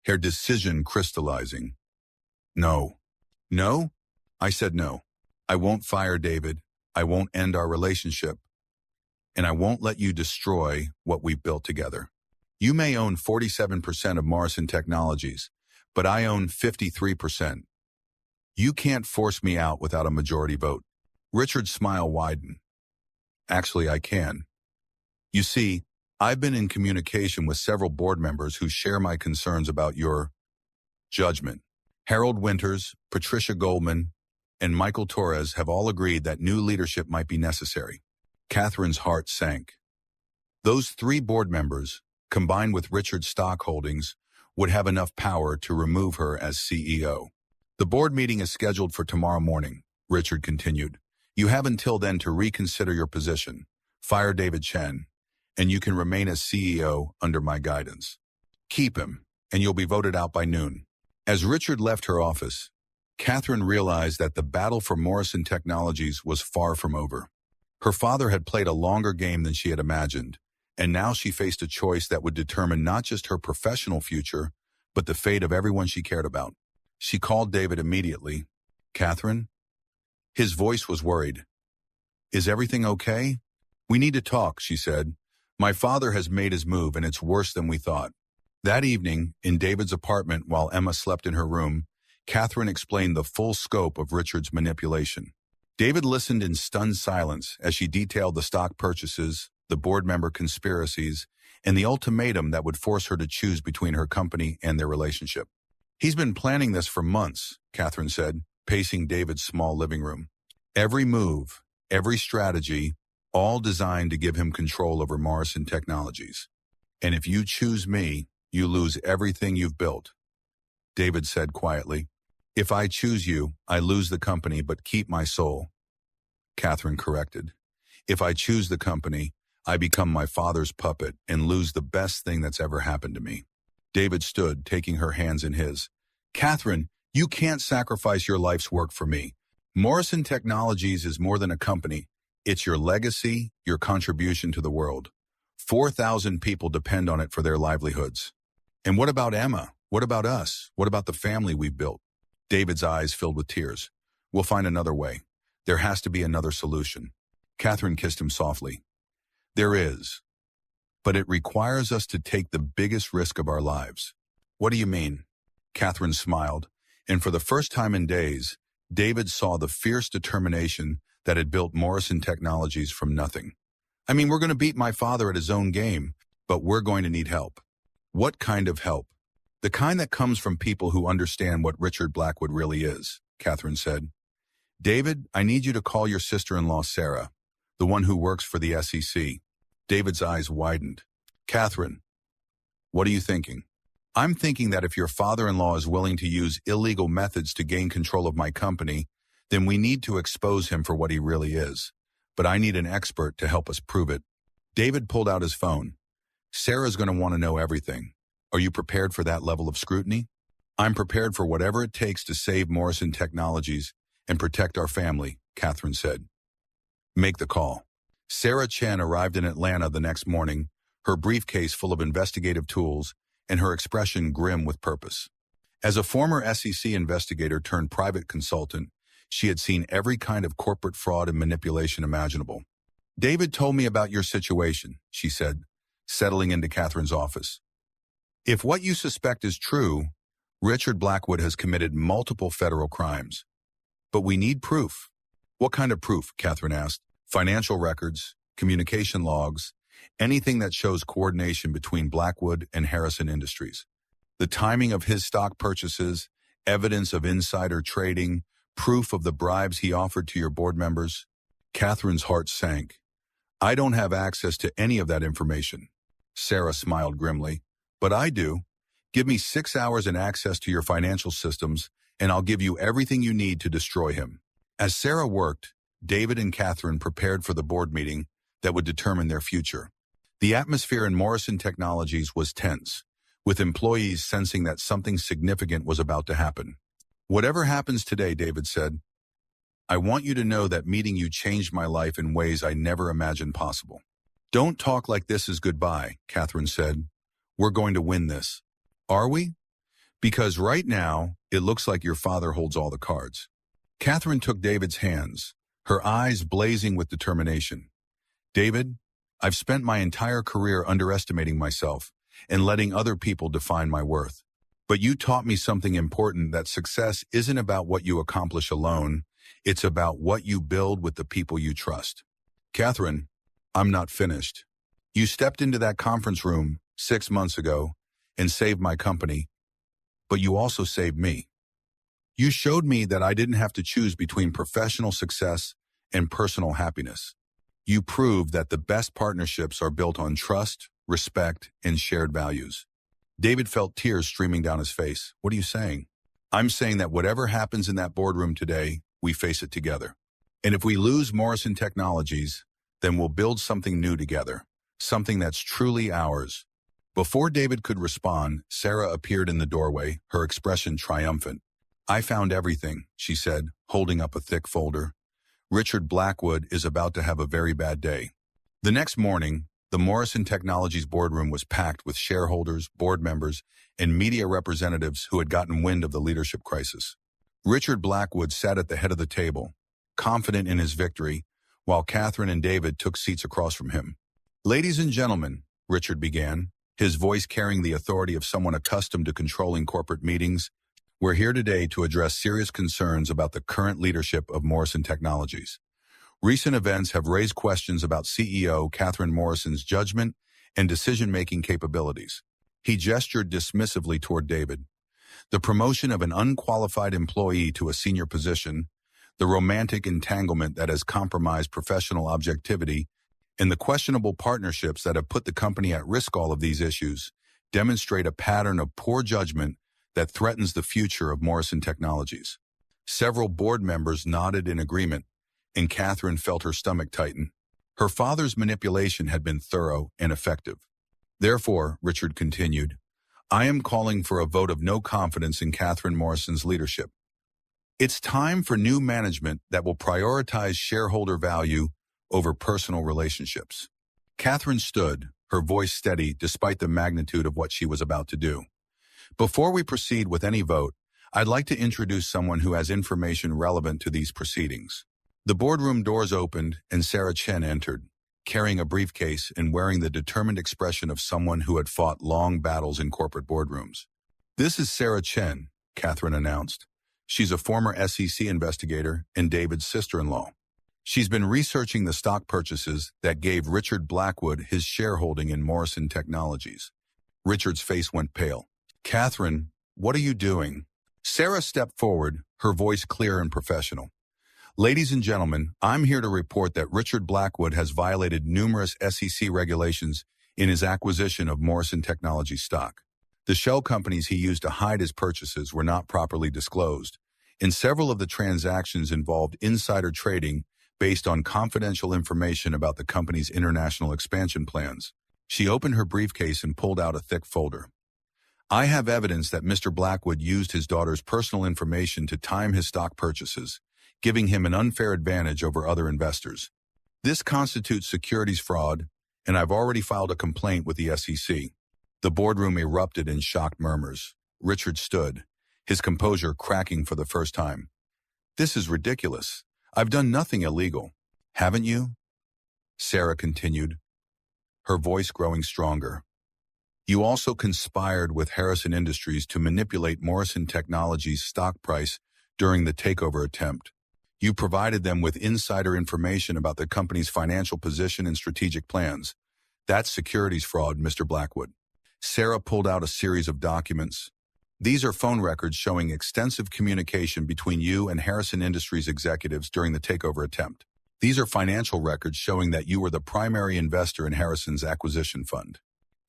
her decision crystallizing. "No." "No?" I said no. "I won't fire David. I won't end our relationship. And I won't let you destroy what we've built together. You may own 47% of Morrison Technologies, but I own 53%. You can't force me out without a majority vote." Richard's smile widened. "Actually, I can. You see, I've been in communication with several board members who share my concerns about your judgment. Harold Winters, Patricia Goldman, and Michael Torres have all agreed that new leadership might be necessary." Catherine's heart sank. Those 3 board members, combined with Richard's stock holdings, would have enough power to remove her as CEO. "The board meeting is scheduled for tomorrow morning," Richard continued. "You have until then to reconsider your position, fire David Chen, and you can remain as CEO under my guidance." Keep him, and you'll be voted out by noon. As Richard left her office, Catherine realized that the battle for Morrison Technologies was far from over. Her father had played a longer game than she had imagined, and now she faced a choice that would determine not just her professional future, but the fate of everyone she cared about. She called David immediately. "Catherine?" His voice was worried. "Is everything okay?" "We need to talk," she said. "My father has made his move, and it's worse than we thought." That evening, in David's apartment while Emma slept in her room, Catherine explained the full scope of Richard's manipulation. David listened in stunned silence as she detailed the stock purchases, the board member conspiracies, and the ultimatum that would force her to choose between her company and their relationship. "He's been planning this for months," Catherine said, pacing David's small living room. "Every move, every strategy, all designed to give him control over Morrison Technologies. And if you choose me, you lose everything you've built," David said quietly. "If I choose you, I lose the company but keep my soul," Catherine corrected. "If I choose the company, I become my father's puppet and lose the best thing that's ever happened to me." David stood, taking her hands in his. "Catherine, you can't sacrifice your life's work for me. Morrison Technologies is more than a company. It's your legacy, your contribution to the world. 4,000 people depend on it for their livelihoods. And what about Emma? What about us? What about the family we've built?" David's eyes filled with tears. "We'll find another way. There has to be another solution." Catherine kissed him softly. "There is. But it requires us to take the biggest risk of our lives." "What do you mean?" Catherine smiled, and for the first time in days, David saw the fierce determination that had built Morrison Technologies from nothing. "I mean, we're going to beat my father at his own game, but we're going to need help." "What kind of help?" "The kind that comes from people who understand what Richard Blackwood really is," Catherine said. "David, I need you to call your sister-in-law Sarah, the one who works for the SEC. David's eyes widened. "Catherine, what are you thinking?" "I'm thinking that if your father-in-law is willing to use illegal methods to gain control of my company, then we need to expose him for what he really is. But I need an expert to help us prove it." David pulled out his phone. "Sarah's going to want to know everything. Are you prepared for that level of scrutiny?" "I'm prepared for whatever it takes to save Morrison Technologies and protect our family," Catherine said. "Make the call." Sarah Chen arrived in Atlanta the next morning, her briefcase full of investigative tools and her expression grim with purpose. As a former SEC investigator turned private consultant, she had seen every kind of corporate fraud and manipulation imaginable. "David told me about your situation," she said, settling into Catherine's office. "If what you suspect is true, Richard Blackwood has committed multiple federal crimes. But we need proof." "What kind of proof?" Catherine asked. "Financial records, communication logs, anything that shows coordination between Blackwood and Harrison Industries. The timing of his stock purchases, evidence of insider trading, proof of the bribes he offered to your board members." Catherine's heart sank. "I don't have access to any of that information." Sarah smiled grimly. "But I do. Give me 6 hours and access to your financial systems, and I'll give you everything you need to destroy him." As Sarah worked, David and Catherine prepared for the board meeting that would determine their future. The atmosphere in Morrison Technologies was tense, with employees sensing that something significant was about to happen. "Whatever happens today," David said, "I want you to know that meeting you changed my life in ways I never imagined possible." "Don't talk like this is goodbye," Catherine said. "We're going to win this." "Are we?" "Because right now, it looks like your father holds all the cards." Catherine took David's hands, her eyes blazing with determination. "David, I've spent my entire career underestimating myself and letting other people define my worth. But you taught me something important, that success isn't about what you accomplish alone. It's about what you build with the people you trust." "Catherine, I'm not finished. You stepped into that conference room 6 months ago and saved my company, but you also saved me. You showed me that I didn't have to choose between professional success and personal happiness. You proved that the best partnerships are built on trust, respect, and shared values." David felt tears streaming down his face. "What are you saying?" "I'm saying that whatever happens in that boardroom today, we face it together. And if we lose Morrison Technologies, then we'll build something new together, something that's truly ours." Before David could respond, Sarah appeared in the doorway, her expression triumphant. "I found everything," she said, holding up a thick folder. "Richard Blackwood is about to have a very bad day." The next morning, the Morrison Technologies boardroom was packed with shareholders, board members, and media representatives who had gotten wind of the leadership crisis. Richard Blackwood sat at the head of the table, confident in his victory, while Catherine and David took seats across from him. "Ladies and gentlemen," Richard began, his voice carrying the authority of someone accustomed to controlling corporate meetings, "we're here today to address serious concerns about the current leadership of Morrison Technologies. Recent events have raised questions about CEO Catherine Morrison's judgment and decision-making capabilities." He gestured dismissively toward David. "The promotion of an unqualified employee to a senior position, the romantic entanglement that has compromised professional objectivity, and the questionable partnerships that have put the company at risk, all of these issues demonstrate a pattern of poor judgment that threatens the future of Morrison Technologies." Several board members nodded in agreement, and Catherine felt her stomach tighten. Her father's manipulation had been thorough and effective. "Therefore," Richard continued, "I am calling for a vote of no confidence in Catherine Morrison's leadership. It's time for new management that will prioritize shareholder value over personal relationships." Catherine stood, her voice steady despite the magnitude of what she was about to do. "Before we proceed with any vote, I'd like to introduce someone who has information relevant to these proceedings." The boardroom doors opened and Sarah Chen entered, carrying a briefcase and wearing the determined expression of someone who had fought long battles in corporate boardrooms. "This is Sarah Chen," Catherine announced. "She's a former SEC investigator and David's sister-in-law. She's been researching the stock purchases that gave Richard Blackwood his shareholding in Morrison Technologies." Richard's face went pale. "Catherine, what are you doing?" Sarah stepped forward, her voice clear and professional. "Ladies and gentlemen, I'm here to report that Richard Blackwood has violated numerous SEC regulations in his acquisition of Morrison Technologies stock. The shell companies he used to hide his purchases were not properly disclosed, and several of the transactions involved insider trading based on confidential information about the company's international expansion plans." She opened her briefcase and pulled out a thick folder. "I have evidence that Mr. Blackwood used his daughter's personal information to time his stock purchases, giving him an unfair advantage over other investors. This constitutes securities fraud, and I've already filed a complaint with the SEC." The boardroom erupted in shocked murmurs. Richard stood, his composure cracking for the first time. "This is ridiculous. I've done nothing illegal." "Haven't you?" Sarah continued, her voice growing stronger. "You also conspired with Harrison Industries to manipulate Morrison Technologies' stock price during the takeover attempt. You provided them with insider information about the company's financial position and strategic plans. That's securities fraud, Mr. Blackwood." Sarah pulled out a series of documents. "These are phone records showing extensive communication between you and Harrison Industries executives during the takeover attempt. These are financial records showing that you were the primary investor in Harrison's acquisition fund.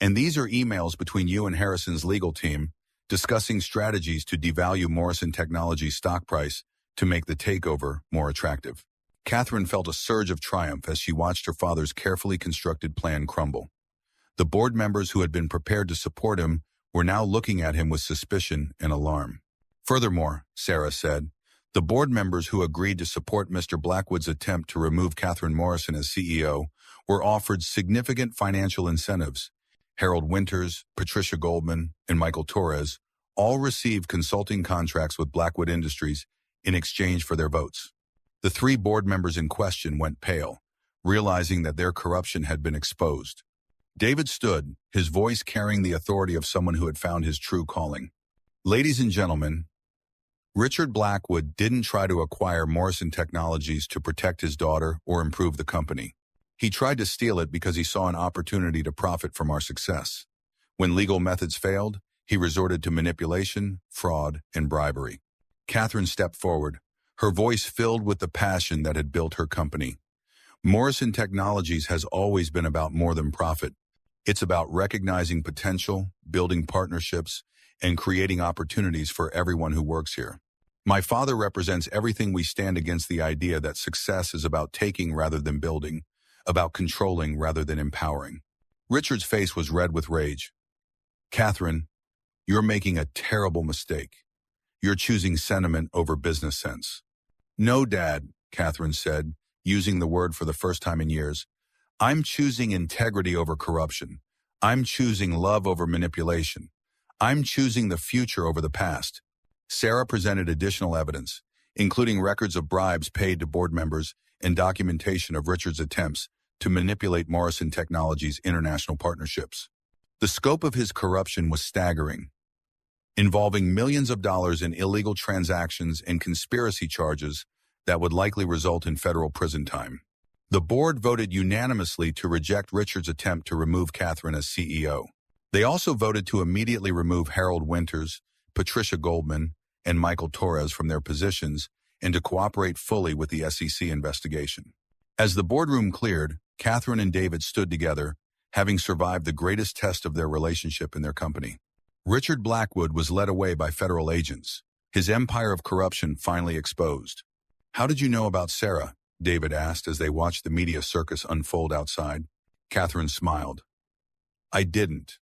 And these are emails between you and Harrison's legal team discussing strategies to devalue Morrison Technologies' stock price to make the takeover more attractive." Catherine felt a surge of triumph as she watched her father's carefully constructed plan crumble. The board members who had been prepared to support him were now looking at him with suspicion and alarm. "Furthermore," Sarah said, "the board members who agreed to support Mr. Blackwood's attempt to remove Catherine Morrison as CEO were offered significant financial incentives. Harold Winters, Patricia Goldman, and Michael Torres all received consulting contracts with Blackwood Industries in exchange for their votes." The three board members in question went pale, realizing that their corruption had been exposed. David stood, his voice carrying the authority of someone who had found his true calling. "Ladies and gentlemen, Richard Blackwood didn't try to acquire Morrison Technologies to protect his daughter or improve the company. He tried to steal it because he saw an opportunity to profit from our success. When legal methods failed, he resorted to manipulation, fraud, and bribery." Catherine stepped forward, her voice filled with the passion that had built her company. "Morrison Technologies has always been about more than profit. It's about recognizing potential, building partnerships, and creating opportunities for everyone who works here. My father represents everything we stand against the idea that success is about taking rather than building, about controlling rather than empowering." Richard's face was red with rage. Catherine, you're making a terrible mistake. You're choosing sentiment over business sense. No, Dad, Catherine said, using the word for the first time in years. I'm choosing integrity over corruption. I'm choosing love over manipulation. I'm choosing the future over the past. Sarah presented additional evidence, including records of bribes paid to board members and documentation of Richard's attempts to manipulate Morrison Technologies' international partnerships. The scope of his corruption was staggering, involving millions of dollars in illegal transactions and conspiracy charges that would likely result in federal prison time. The board voted unanimously to reject Richard's attempt to remove Catherine as CEO. They also voted to immediately remove Harold Winters, Patricia Goldman, and Michael Torres from their positions and to cooperate fully with the SEC investigation. As the boardroom cleared, Catherine and David stood together, having survived the greatest test of their relationship in their company. Richard Blackwood was led away by federal agents, his empire of corruption finally exposed. How did you know about Sarah? David asked as they watched the media circus unfold outside. Catherine smiled. I didn't.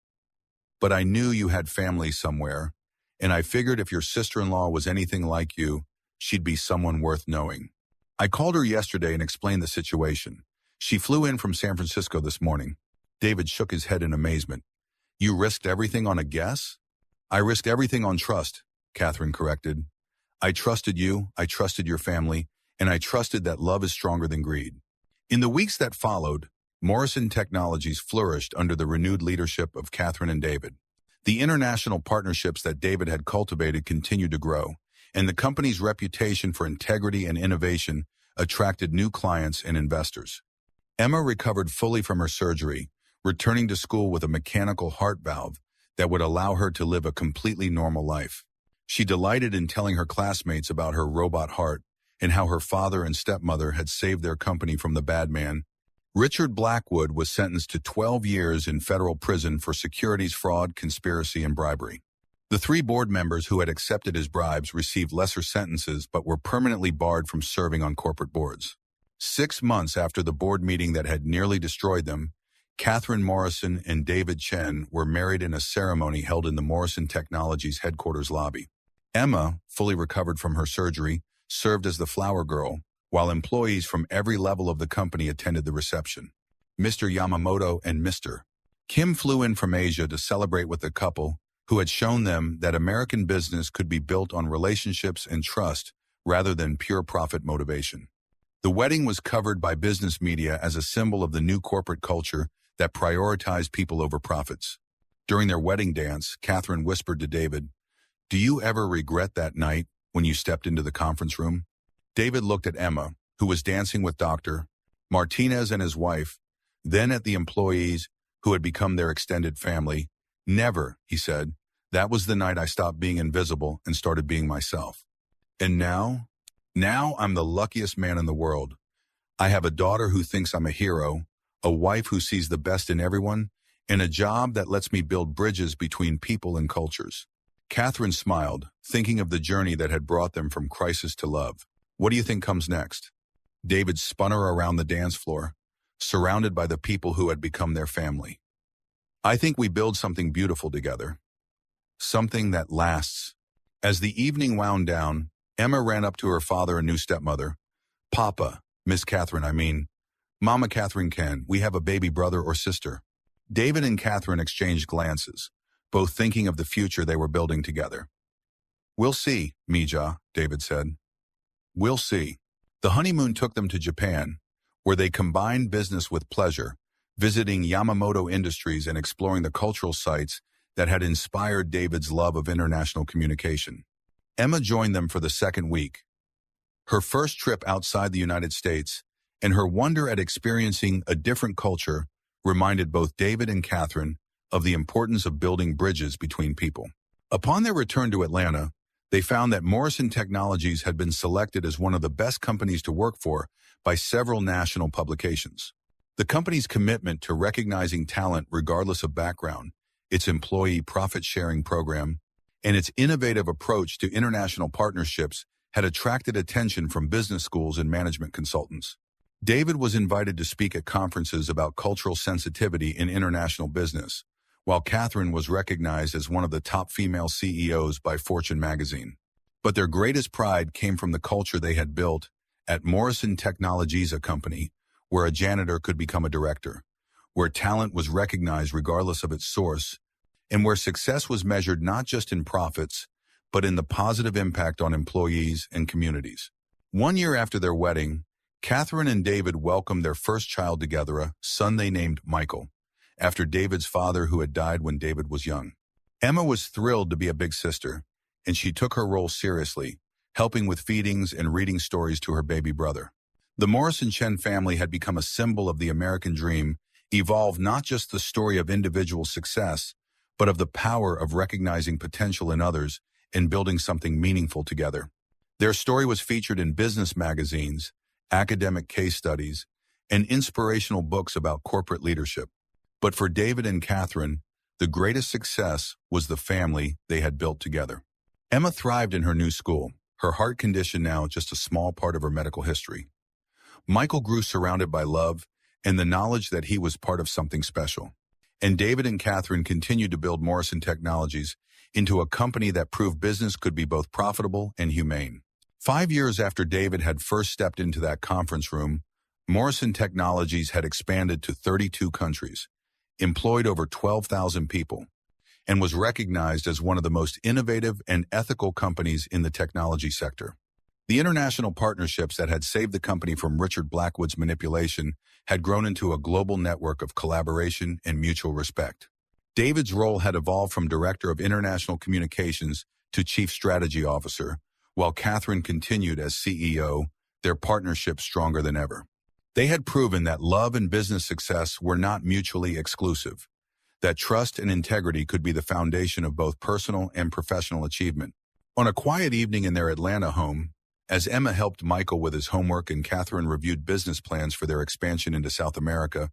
But I knew you had family somewhere, and I figured if your sister-in-law was anything like you, she'd be someone worth knowing. I called her yesterday and explained the situation. She flew in from San Francisco this morning. David shook his head in amazement. You risked everything on a guess? I risked everything on trust, Catherine corrected. I trusted you, I trusted your family, and I trusted that love is stronger than greed. In the weeks that followed, Morrison Technologies flourished under the renewed leadership of Catherine and David. The international partnerships that David had cultivated continued to grow, and the company's reputation for integrity and innovation attracted new clients and investors. Emma recovered fully from her surgery, returning to school with a mechanical heart valve that would allow her to live a completely normal life. She delighted in telling her classmates about her robot heart and how her father and stepmother had saved their company from the bad man. Richard Blackwood was sentenced to 12 years in federal prison for securities fraud, conspiracy, and bribery. The 3 board members who had accepted his bribes received lesser sentences but were permanently barred from serving on corporate boards. 6 months after the board meeting that had nearly destroyed them, Catherine Morrison and David Chen were married in a ceremony held in the Morrison Technologies headquarters lobby. Emma, fully recovered from her surgery, served as the flower girl, while employees from every level of the company attended the reception. Mr. Yamamoto and Mr. Kim flew in from Asia to celebrate with the couple, who had shown them that American business could be built on relationships and trust rather than pure profit motivation. The wedding was covered by business media as a symbol of the new corporate culture that prioritized people over profits. During their wedding dance, Catherine whispered to David, "Do you ever regret that night when you stepped into the conference room?" David looked at Emma, who was dancing with Dr. Martinez and his wife, then at the employees who had become their extended family. "Never," he said. "That was the night I stopped being invisible and started being myself. And now I'm the luckiest man in the world. I have a daughter who thinks I'm a hero, a wife who sees the best in everyone, and a job that lets me build bridges between people and cultures." Catherine smiled, thinking of the journey that had brought them from crisis to love. "What do you think comes next?" David spun her around the dance floor, surrounded by the people who had become their family. "I think we build something beautiful together. Something that lasts." As the evening wound down, Emma ran up to her father and new stepmother. "Papa, Miss Catherine, I mean, Mama Catherine Ken, we have a baby brother or sister." David and Catherine exchanged glances, both thinking of the future they were building together. "We'll see, Mija," David said. "We'll see." The honeymoon took them to Japan, where they combined business with pleasure, visiting Yamamoto Industries and exploring the cultural sites that had inspired David's love of international communication. Emma joined them for the second week, her first trip outside the United States, and her wonder at experiencing a different culture reminded both David and Catherine of the importance of building bridges between people. Upon their return to Atlanta, they found that Morrison Technologies had been selected as one of the best companies to work for by several national publications. The company's commitment to recognizing talent regardless of background, its employee profit-sharing program, and its innovative approach to international partnerships had attracted attention from business schools and management consultants. David was invited to speak at conferences about cultural sensitivity in international business, while Catherine was recognized as one of the top female CEOs by Fortune magazine. But their greatest pride came from the culture they had built at Morrison Technologies, a company where a janitor could become a director, where talent was recognized regardless of its source, and where success was measured not just in profits, but in the positive impact on employees and communities. 1 year after their wedding, Catherine and David welcomed their first child together, a son they named Michael, after David's father who had died when David was young. Emma was thrilled to be a big sister, and she took her role seriously, helping with feedings and reading stories to her baby brother. The Morrison Chen family had become a symbol of the American dream, evolved not just the story of individual success, but of the power of recognizing potential in others and building something meaningful together. Their story was featured in business magazines, academic case studies, and inspirational books about corporate leadership. But for David and Catherine, the greatest success was the family they had built together. Emma thrived in her new school, her heart condition now just a small part of her medical history. Michael grew surrounded by love and the knowledge that he was part of something special. And David and Catherine continued to build Morrison Technologies into a company that proved business could be both profitable and humane. 5 years after David had first stepped into that conference room, Morrison Technologies had expanded to 32 countries, employed over 12,000 people, and was recognized as one of the most innovative and ethical companies in the technology sector. The international partnerships that had saved the company from Richard Blackwood's manipulation had grown into a global network of collaboration and mutual respect. David's role had evolved from Director of International Communications to Chief Strategy Officer, while Catherine continued as CEO, their partnership stronger than ever. They had proven that love and business success were not mutually exclusive, that trust and integrity could be the foundation of both personal and professional achievement. On a quiet evening in their Atlanta home, as Emma helped Michael with his homework and Catherine reviewed business plans for their expansion into South America,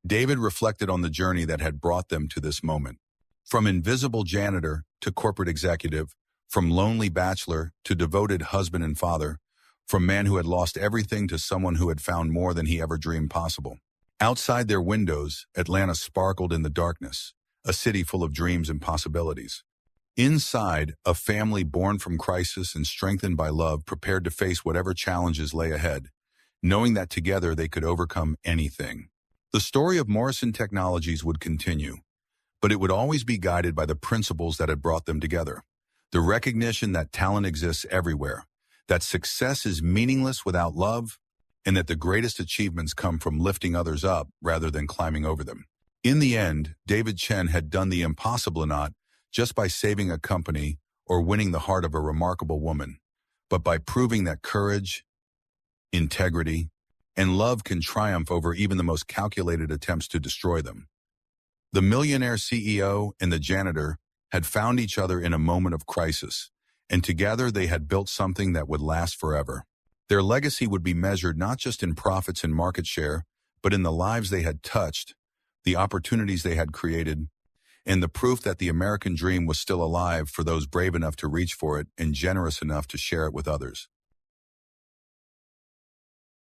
David reflected on the journey that had brought them to this moment. From invisible janitor to corporate executive, from lonely bachelor to devoted husband and father, from man who had lost everything to someone who had found more than he ever dreamed possible. Outside their windows, Atlanta sparkled in the darkness, a city full of dreams and possibilities. Inside, a family born from crisis and strengthened by love prepared to face whatever challenges lay ahead, knowing that together they could overcome anything. The story of Morrison Technologies would continue, but it would always be guided by the principles that had brought them together. The recognition that talent exists everywhere, that success is meaningless without love, and that the greatest achievements come from lifting others up rather than climbing over them. In the end, David Chen had done the impossible not just by saving a company or winning the heart of a remarkable woman, but by proving that courage, integrity, and love can triumph over even the most calculated attempts to destroy them. The Millionaire CEO and the Janitor had found each other in a moment of crisis, and together they had built something that would last forever. Their legacy would be measured not just in profits and market share, but in the lives they had touched, the opportunities they had created, and the proof that the American dream was still alive for those brave enough to reach for it and generous enough to share it with others.